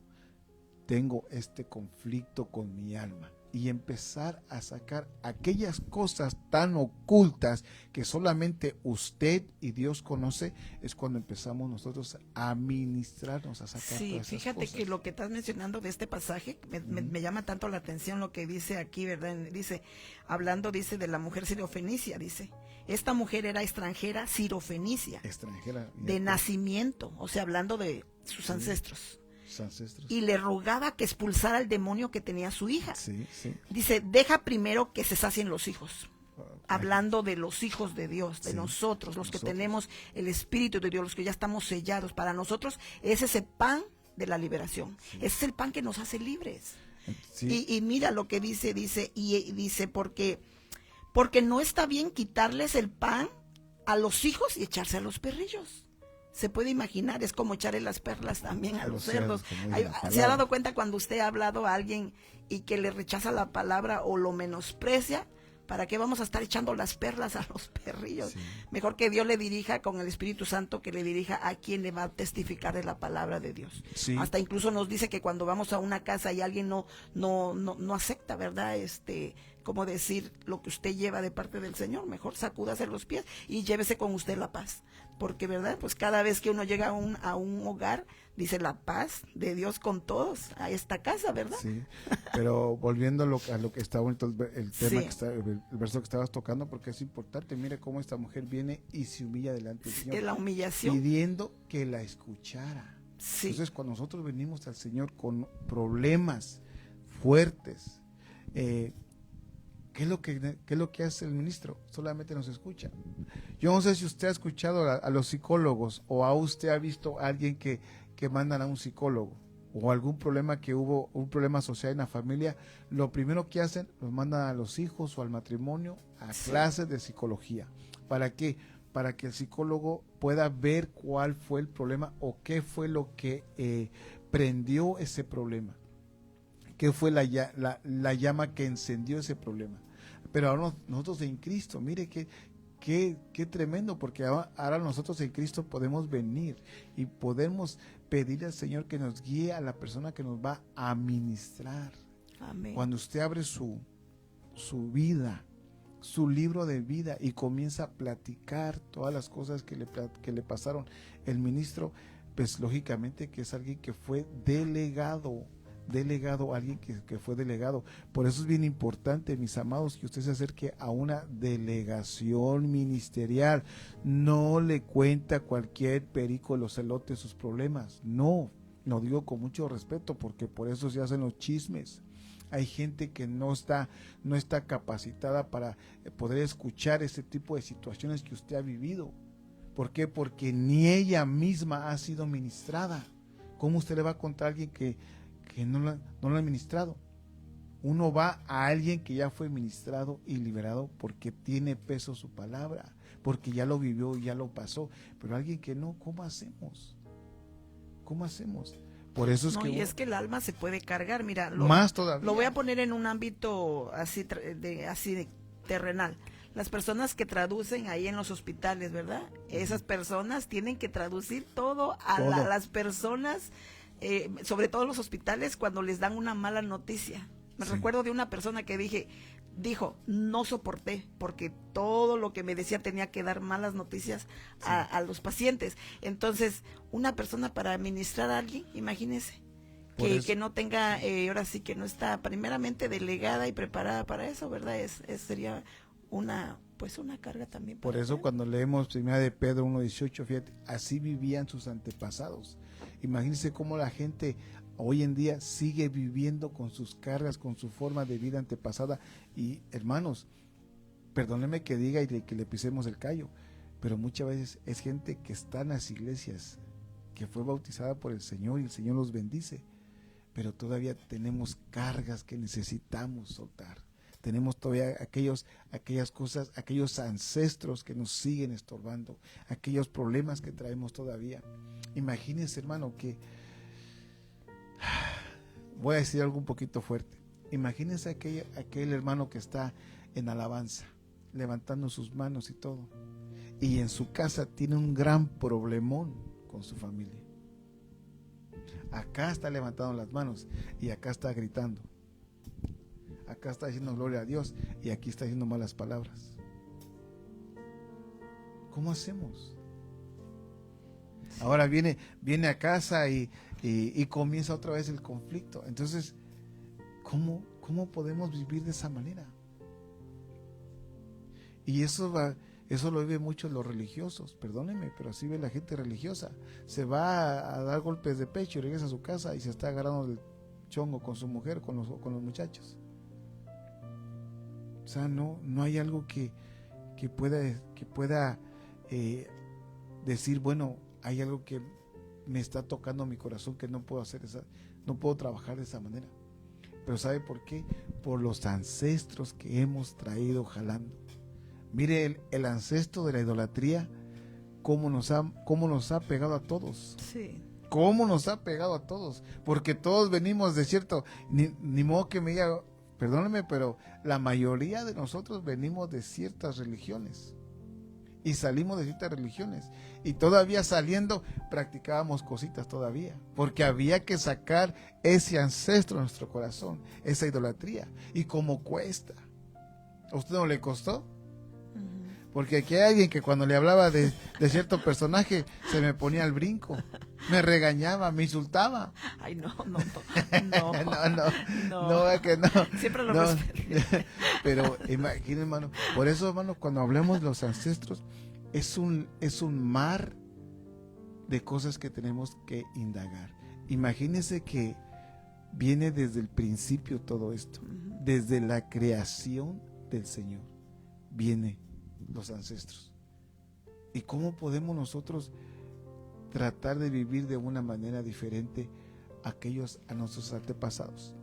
Speaker 2: tengo este conflicto con mi alma. y empezar a sacar aquellas cosas tan ocultas que solamente usted y Dios conoce, es cuando empezamos nosotros a ministrarnos, a sacar
Speaker 3: Sí,
Speaker 2: todas esas
Speaker 3: fíjate
Speaker 2: cosas.
Speaker 3: que lo que estás mencionando de este pasaje me llama tanto la atención lo que dice aquí, ¿verdad? Dice, hablando, dice, de la mujer sirofenicia, dice, esta mujer era extranjera sirofenicia,
Speaker 2: Extranjera.
Speaker 3: de nacimiento, o sea, hablando de sus ancestros.
Speaker 2: Ancestros.
Speaker 3: Y le rogaba que expulsara al demonio que tenía su hija.
Speaker 2: Sí, sí.
Speaker 3: Dice, deja primero que se sacien los hijos. Hablando de los hijos de Dios, de
Speaker 2: Sí,
Speaker 3: nosotros, los que
Speaker 2: nosotros.
Speaker 3: tenemos el Espíritu de Dios, los que ya estamos sellados. Para nosotros es ese pan de la liberación. Ese es el pan que nos hace libres.
Speaker 2: Sí.
Speaker 3: Y mira lo que dice, dice, porque no está bien quitarles el pan a los hijos y echarse a los perrillos. Se puede imaginar, es como echarle las perlas también a los cerdos.
Speaker 2: como dice la
Speaker 3: ¿Se ha
Speaker 2: palabra.
Speaker 3: dado cuenta cuando usted ha hablado a alguien y que le rechaza la palabra o lo menosprecia? ¿Para qué vamos a estar echando las perlas a los perrillos?
Speaker 2: Sí.
Speaker 3: Mejor que Dios le dirija con el Espíritu Santo, que le dirija a quien le va a testificar de la palabra de Dios.
Speaker 2: Sí.
Speaker 3: Hasta incluso nos dice que cuando vamos a una casa y alguien no acepta, ¿verdad? Como decir lo que usted lleva de parte del Señor, mejor sacúdase los pies y llévese con usted la paz. Porque, ¿verdad? Pues cada vez que uno llega a un hogar, dice la paz de Dios con todos, a esta casa, ¿verdad?
Speaker 2: Sí, pero volviendo a lo que está bonito el tema,
Speaker 3: Sí.
Speaker 2: el verso que estabas tocando, porque es importante. Mire cómo esta mujer viene y se humilla delante del Señor,
Speaker 3: Es la humillación.
Speaker 2: pidiendo que la escuchara.
Speaker 3: Sí.
Speaker 2: Entonces, cuando nosotros venimos al Señor con problemas fuertes, ¿qué es lo que hace el ministro? Solamente nos escucha. Yo no sé si usted ha escuchado a los psicólogos, o a usted ha visto a alguien que mandan a un psicólogo, o algún problema que hubo, un problema social en la familia. Lo primero que hacen, los mandan a los hijos o al matrimonio a clases de psicología. ¿Para qué? Para que el psicólogo pueda ver cuál fue el problema o qué fue lo que prendió ese problema. ¿Qué fue la llama que encendió ese problema? Pero ahora nosotros en Cristo, mire qué tremendo, porque ahora nosotros en Cristo podemos venir y podemos pedir al Señor que nos guíe a la persona que nos va a ministrar.
Speaker 3: Amén.
Speaker 2: Cuando usted abre su vida, su libro de vida, y comienza a platicar todas las cosas que le pasaron, el ministro, pues lógicamente que es alguien que fue delegado, alguien que fue delegado. Por eso es bien importante, mis amados, que usted se acerque a una delegación ministerial. No le cuenta a cualquier perico de los elotes sus problemas. No, lo digo con mucho respeto, porque por eso se hacen los chismes. Hay gente que no está capacitada para poder escuchar ese tipo de situaciones que usted ha vivido. ¿Por qué? Porque ni ella misma ha sido ministrada. ¿Cómo usted le va a contar a alguien que no lo ha ministrado? Uno va a alguien que ya fue ministrado y liberado, porque tiene peso su palabra, porque ya lo vivió y ya lo pasó. Pero alguien que no, ¿cómo hacemos? ¿Cómo hacemos? Por eso es
Speaker 3: Y es que el alma se puede cargar, mira,
Speaker 2: más todavía.
Speaker 3: lo voy a poner en un ámbito así de terrenal. Las personas que traducen ahí en los hospitales, ¿verdad? Esas personas tienen que traducir todo a las personas, sobre todo los hospitales, cuando les dan una mala noticia. Me recuerdo de una persona que dijo, no soporté, porque todo lo que me decía tenía que dar malas noticias a los pacientes. Entonces, una persona para administrar a alguien, imagínese, que no tenga, ahora sí que no está primeramente delegada y preparada para eso, ¿verdad? Sería una carga también.
Speaker 2: Por eso cuando leemos 1 de Pedro 1:18, fíjate, así vivían sus antepasados. Imagínense cómo la gente hoy en día sigue viviendo con sus cargas, con su forma de vida antepasada. Y hermanos, perdónenme que diga y que le pisemos el callo, pero muchas veces es gente que está en las iglesias, que fue bautizada por el Señor y el Señor los bendice, pero todavía tenemos cargas que necesitamos soltar. Tenemos todavía aquellas cosas, aquellos ancestros que nos siguen estorbando, aquellos problemas que traemos todavía. Imagínense, hermano, que voy a decir algo un poquito fuerte. Imagínense aquel hermano que está en alabanza, levantando sus manos y todo, y en su casa tiene un gran problemón con su familia. Acá está levantando las manos y acá está gritando. acá está diciendo gloria a Dios y aquí está diciendo malas palabras. ¿Cómo hacemos? Ahora viene a casa y comienza otra vez el conflicto. Entonces, ¿cómo podemos vivir de esa manera? Y eso lo vive mucho los religiosos, perdónenme, pero así ve la gente religiosa. Se va a dar golpes de pecho y regresa a su casa y se está agarrando el chongo con su mujer, con los muchachos. O sea, no hay algo que pueda decir, bueno, hay algo que me está tocando mi corazón que no puedo hacer no puedo trabajar de esa manera. Pero ¿sabe por qué? Por los ancestros que hemos traído jalando. Mire el ancestro de la idolatría, cómo nos ha pegado a todos.
Speaker 3: Sí.
Speaker 2: Cómo nos ha pegado a todos. Porque todos venimos de cierto, ni modo que me diga, perdóneme, pero la mayoría de nosotros venimos de ciertas religiones. Y salimos de ciertas religiones. Y todavía saliendo, practicábamos cositas todavía. Porque había que sacar ese ancestro de nuestro corazón, esa idolatría. Y cómo cuesta. ¿A usted no le costó? Porque aquí hay alguien que cuando le hablaba de cierto personaje se me ponía al brinco, me regañaba, me insultaba.
Speaker 3: Ay, no.
Speaker 2: No, es que no.
Speaker 3: Siempre lo respeto.
Speaker 2: Pero imagínense, hermano, por eso, hermano, cuando hablamos de los ancestros, es un mar de cosas que tenemos que indagar. Imagínense que viene desde el principio todo esto, desde la creación del Señor, viene los ancestros. ¿Y cómo podemos nosotros tratar de vivir de una manera diferente a nuestros antepasados?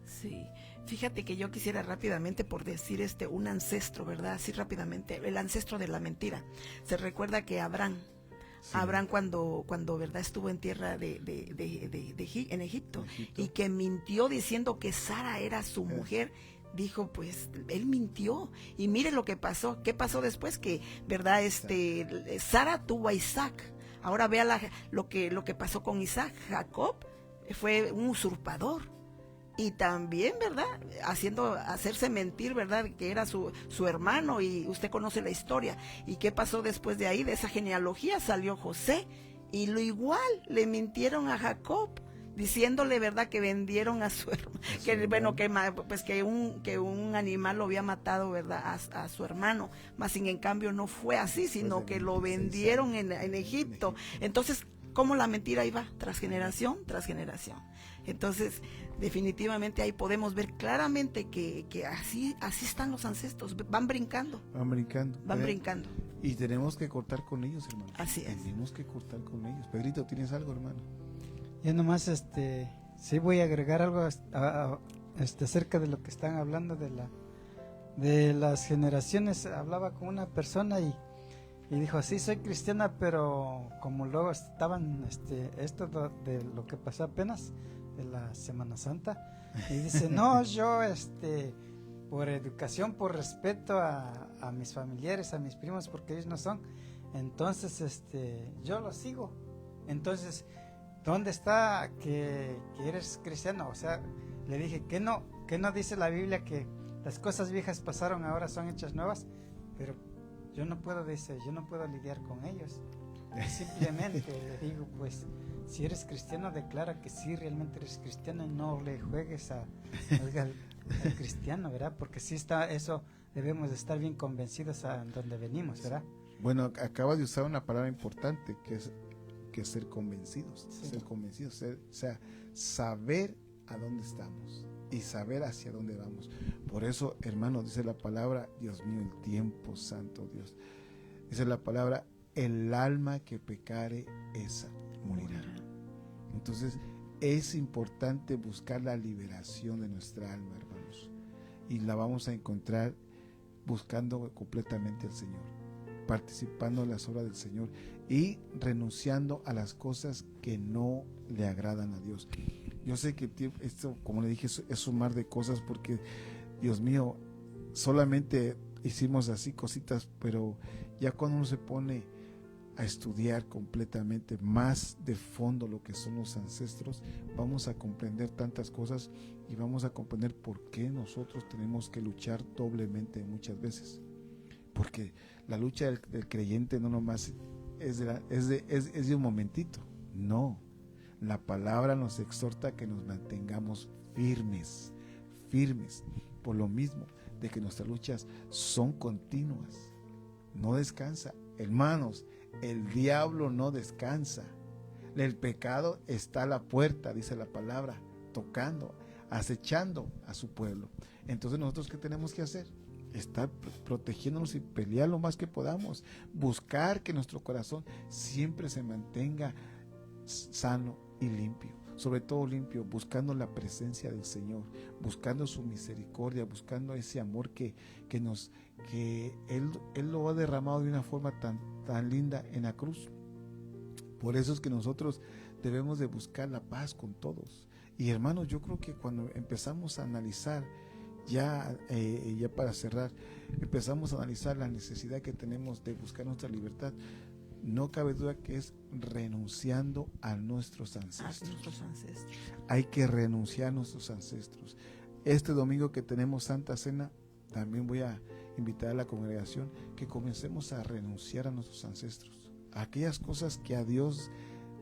Speaker 3: Sí, fíjate que yo quisiera rápidamente por decir un ancestro, ¿verdad? Así rápidamente, el ancestro de la mentira. Se recuerda que Abraham, cuando ¿verdad? Estuvo en tierra en Egipto, y que mintió diciendo que Sara era su mujer. Dijo, pues, él mintió. Y mire lo que pasó. ¿Qué pasó después? Que, ¿verdad? Sara tuvo a Isaac. Ahora vea lo que pasó con Isaac. Jacob fue un usurpador. Y también, ¿verdad? Hacerse mentir, ¿verdad? Que era su hermano, y usted conoce la historia. ¿Y qué pasó después de ahí? De esa genealogía salió José. Y lo igual, le mintieron a Jacob, diciéndole, ¿verdad?, que vendieron a su hermano, que un animal lo había matado, ¿verdad?, a su hermano, mas sin en cambio no fue así, sino que lo vendieron en Egipto. Entonces, ¿cómo la mentira iba? Tras generación tras generación. Entonces, definitivamente ahí podemos ver claramente que así están los ancestros, van brincando. Van brincando.
Speaker 2: Y tenemos que cortar con ellos, hermano.
Speaker 3: Así es.
Speaker 2: Tenemos que cortar con ellos. Pedrito, ¿tienes algo, hermano?
Speaker 1: Yo nomás sí voy a agregar algo acerca de lo que están hablando de las generaciones. Hablaba con una persona y dijo, sí, soy cristiana, pero como luego estaban esto de lo que pasó apenas de la Semana Santa, y dice, no, yo por educación, por respeto a mis familiares, a mis primos, porque ellos no son, entonces yo los sigo. Entonces, ¿dónde está que eres cristiano? O sea, le dije, ¿qué no dice la Biblia que las cosas viejas pasaron, ahora son hechas nuevas? Pero yo no puedo lidiar con ellos. Simplemente le digo, pues, si eres cristiano, declara que sí, realmente eres cristiano, y no le juegues al cristiano, ¿verdad? Porque sí está, eso debemos de estar bien convencidos a donde venimos, ¿verdad?
Speaker 2: Bueno, acaba de usar una palabra importante que es ser convencidos, saber a dónde estamos y saber hacia dónde vamos. Por eso, hermano, dice la palabra, Dios mío, el tiempo, santo Dios, dice la palabra, el alma que pecare, esa morirá. Entonces, es importante buscar la liberación de nuestra alma, hermanos, y la vamos a encontrar buscando completamente al Señor, participando en las obras del Señor y renunciando a las cosas que no le agradan a Dios. Yo sé que esto, como le dije, es un mar de cosas, porque, Dios mío, solamente hicimos así cositas, pero ya cuando uno se pone a estudiar completamente más de fondo lo que son los ancestros, vamos a comprender tantas cosas y vamos a comprender por qué nosotros tenemos que luchar doblemente muchas veces. Porque la lucha del creyente no nomás es de un momentito, no. La palabra nos exhorta a que nos mantengamos firmes, por lo mismo de que nuestras luchas son continuas, no descansa. Hermanos, el diablo no descansa, el pecado está a la puerta, dice la palabra, tocando, acechando a su pueblo. Entonces nosotros, ¿qué tenemos que hacer? Estar protegiéndonos y pelear lo más que podamos, buscar que nuestro corazón siempre se mantenga sano y limpio, sobre todo limpio, buscando la presencia del Señor, buscando su misericordia, buscando ese amor que Él lo ha derramado de una forma tan linda en la cruz. Por eso es que nosotros debemos de buscar la paz con todos. Y hermanos, yo creo que cuando empezamos a analizar, ya para cerrar, empezamos a analizar la necesidad que tenemos de buscar nuestra libertad, no cabe duda que es renunciando a nuestros ancestros. Hay que renunciar a nuestros ancestros. Este domingo que tenemos Santa Cena, también voy a invitar a la congregación que comencemos a renunciar a nuestros ancestros, a aquellas cosas que a Dios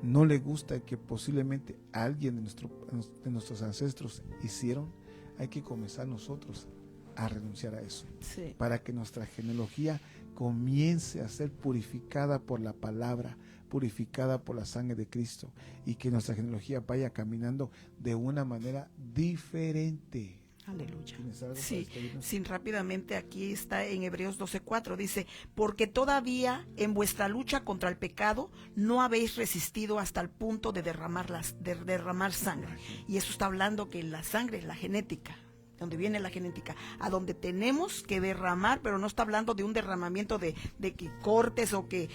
Speaker 2: no le gusta y que posiblemente alguien de nuestros ancestros hicieron. Hay que comenzar nosotros a renunciar a eso, sí, para que nuestra genealogía comience a ser purificada por la palabra, purificada por la sangre de Cristo, y que nuestra genealogía vaya caminando de una manera diferente.
Speaker 3: Aleluya. Sí, rápidamente aquí está en Hebreos 12:4, dice: porque todavía en vuestra lucha contra el pecado no habéis resistido hasta el punto de derramar sangre. Y eso está hablando que la sangre es la genética, donde viene la genética, a donde tenemos que derramar, pero no está hablando de un derramamiento de que cortes o que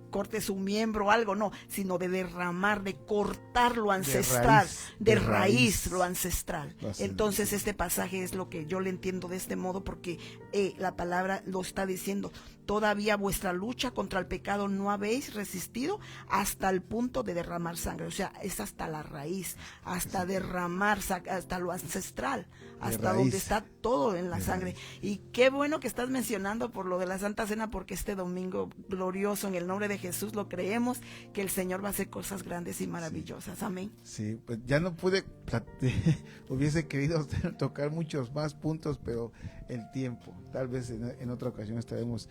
Speaker 3: cortes un miembro o algo, no, sino de derramar, de cortar lo ancestral, de raíz lo ancestral. Entonces este pasaje es lo que yo le entiendo de este modo, porque la palabra lo está diciendo: todavía vuestra lucha contra el pecado no habéis resistido hasta el punto de derramar sangre. O sea, es hasta la raíz, hasta derramar, hasta lo ancestral, hasta donde está todo en la sangre. Y qué bueno que estás mencionando por lo de la Santa Cena, porque este domingo glorioso, en el nombre de Jesús, lo creemos, que el Señor va a hacer cosas grandes y maravillosas. Amén.
Speaker 2: Sí, pues ya no pude, hubiese querido tocar muchos más puntos, pero el tiempo, tal vez en otra ocasión estaremos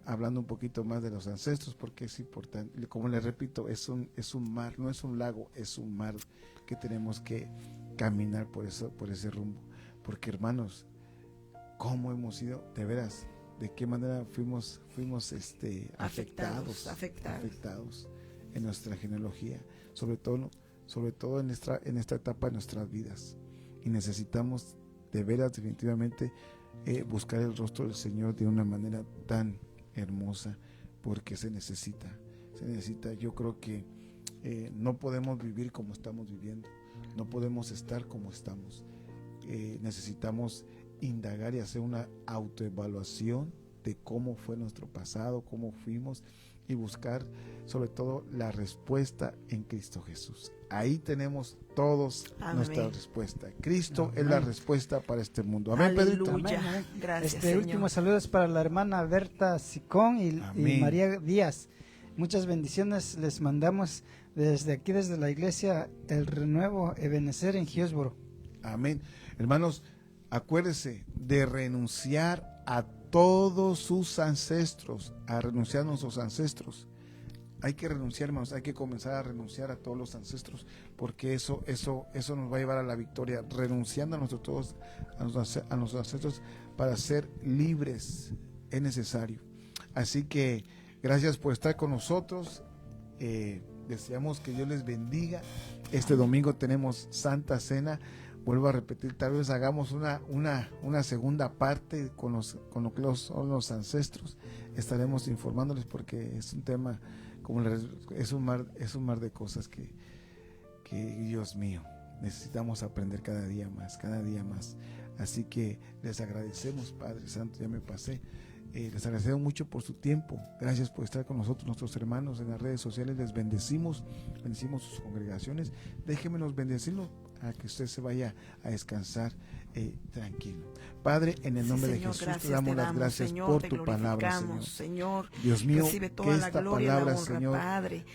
Speaker 2: hablando un poquito más de los ancestros, porque es importante. Como les repito, es un mar, no es un lago, es un mar que tenemos que caminar por ese rumbo. Porque, hermanos, ¿cómo hemos sido? De veras, ¿de qué manera fuimos afectados en nuestra genealogía? Sobre todo en esta etapa de nuestras vidas. Y necesitamos, de veras, definitivamente, buscar el rostro del Señor de una manera tan hermosa, porque se necesita. Yo creo que no podemos vivir como estamos viviendo, no podemos estar como estamos. Necesitamos indagar y hacer una autoevaluación de cómo fue nuestro pasado, cómo fuimos, y buscar sobre todo la respuesta en Cristo Jesús. Ahí tenemos todos nuestra respuesta. Cristo es la respuesta para este mundo. Amén, Pedrito.
Speaker 3: Amén. Gracias,
Speaker 1: Señor. Último saludo es para la hermana Berta Sicón y María Díaz. Muchas bendiciones les mandamos desde aquí, desde la iglesia El Renuevo Ebenezer en Hillsboro.
Speaker 2: Amén. Hermanos, acuérdense de renunciar a todos sus ancestros, a renunciar a nuestros ancestros. Hay que renunciar, hermanos, hay que comenzar a renunciar a todos los ancestros, porque eso nos va a llevar a la victoria, renunciando a nuestros ancestros para ser libres, es necesario. Así que gracias por estar con nosotros, deseamos que Dios les bendiga. Este domingo tenemos Santa Cena. Vuelvo a repetir, tal vez hagamos una segunda parte con lo que son los ancestros. Estaremos informándoles, porque es un tema, es un mar de cosas que Dios mío, necesitamos aprender cada día más. Así que les agradecemos, Padre Santo, ya me pasé. Les agradecemos mucho por su tiempo. Gracias por estar con nosotros, nuestros hermanos en las redes sociales. Les bendecimos sus congregaciones. Déjenmenos bendecirlo a que usted se vaya a descansar tranquilo. Padre, en el nombre de Jesús te damos las gracias, Señor, por tu palabra, Señor. Dios mío, que esta palabra, Señor,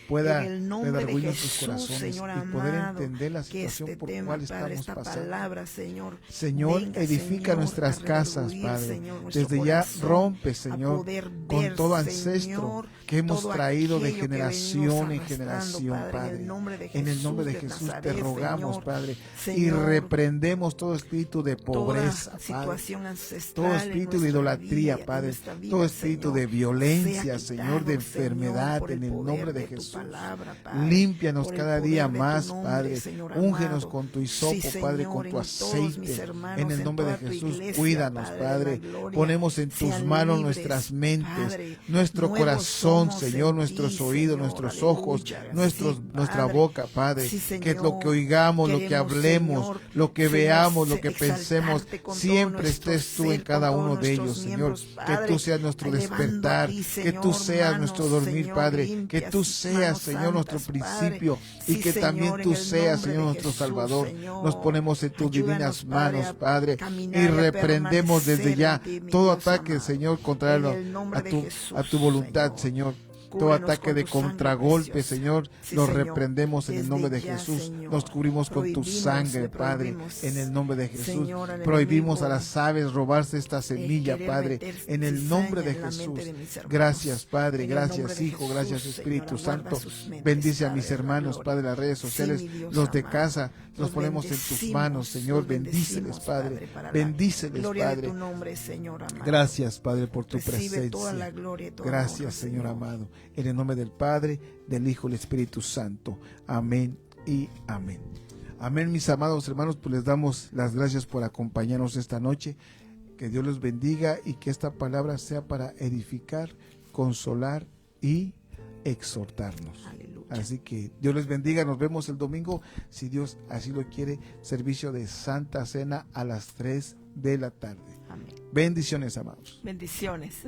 Speaker 2: pueda redarguir nuestros corazones y poder entender la situación por la cual estamos pasando. Señor, edifica nuestras casas, Padre. Desde ya rompe, Señor, con todo ancestro que hemos traído de generación en generación, Padre. En el nombre de Jesús te rogamos, Padre, y reprendemos todo espíritu de pobreza, Padre, todo espíritu de idolatría, Padre, todo espíritu de violencia, Señor, de enfermedad, en el nombre de Jesús. Límpianos cada día más, Padre. Úngenos con tu hisopo, Padre, con tu aceite. En el nombre de Jesús, cuídanos, Padre. Ponemos en tus manos nuestras mentes, nuestro corazón, Señor, nuestros oídos, nuestros ojos, nuestra boca, Padre. Que lo que oigamos, lo que hablemos, lo que veamos, lo que pensemos, siempre estés tú en cada uno de ellos, Señor. Que tú seas nuestro despertar, que tú seas nuestro dormir, Padre. Que tú seas, Señor, nuestro principio y que también tú seas, Señor, nuestro Salvador. Nos ponemos en tus divinas manos, Padre, y reprendemos desde ya todo ataque, Señor, contrario a tu voluntad, Señor. Todo ataque de contragolpe, Señor, lo reprendemos en el nombre de Jesús. Nos cubrimos con tu sangre, Padre, en el nombre de Jesús. Prohibimos a las aves robarse esta semilla, Padre, en el nombre de Jesús. Gracias, Padre, gracias, Hijo, gracias, Espíritu Santo. Bendice a mis hermanos, Padre, las redes sociales, los de casa, los ponemos en tus manos, Señor. Bendíceles, Padre, bendíceles, Padre. Gracias, Padre, por tu presencia. Gracias, Señor amado. En el nombre del Padre, del Hijo y del Espíritu Santo. Amén y amén. Amén, mis amados hermanos, pues les damos las gracias por acompañarnos esta noche. Que Dios los bendiga y que esta palabra sea para edificar, consolar y exhortarnos. Aleluya. Así que Dios les bendiga. Nos vemos el domingo, si Dios así lo quiere, servicio de Santa Cena a las 3 de la tarde. Amén. Bendiciones, amados.
Speaker 3: Bendiciones.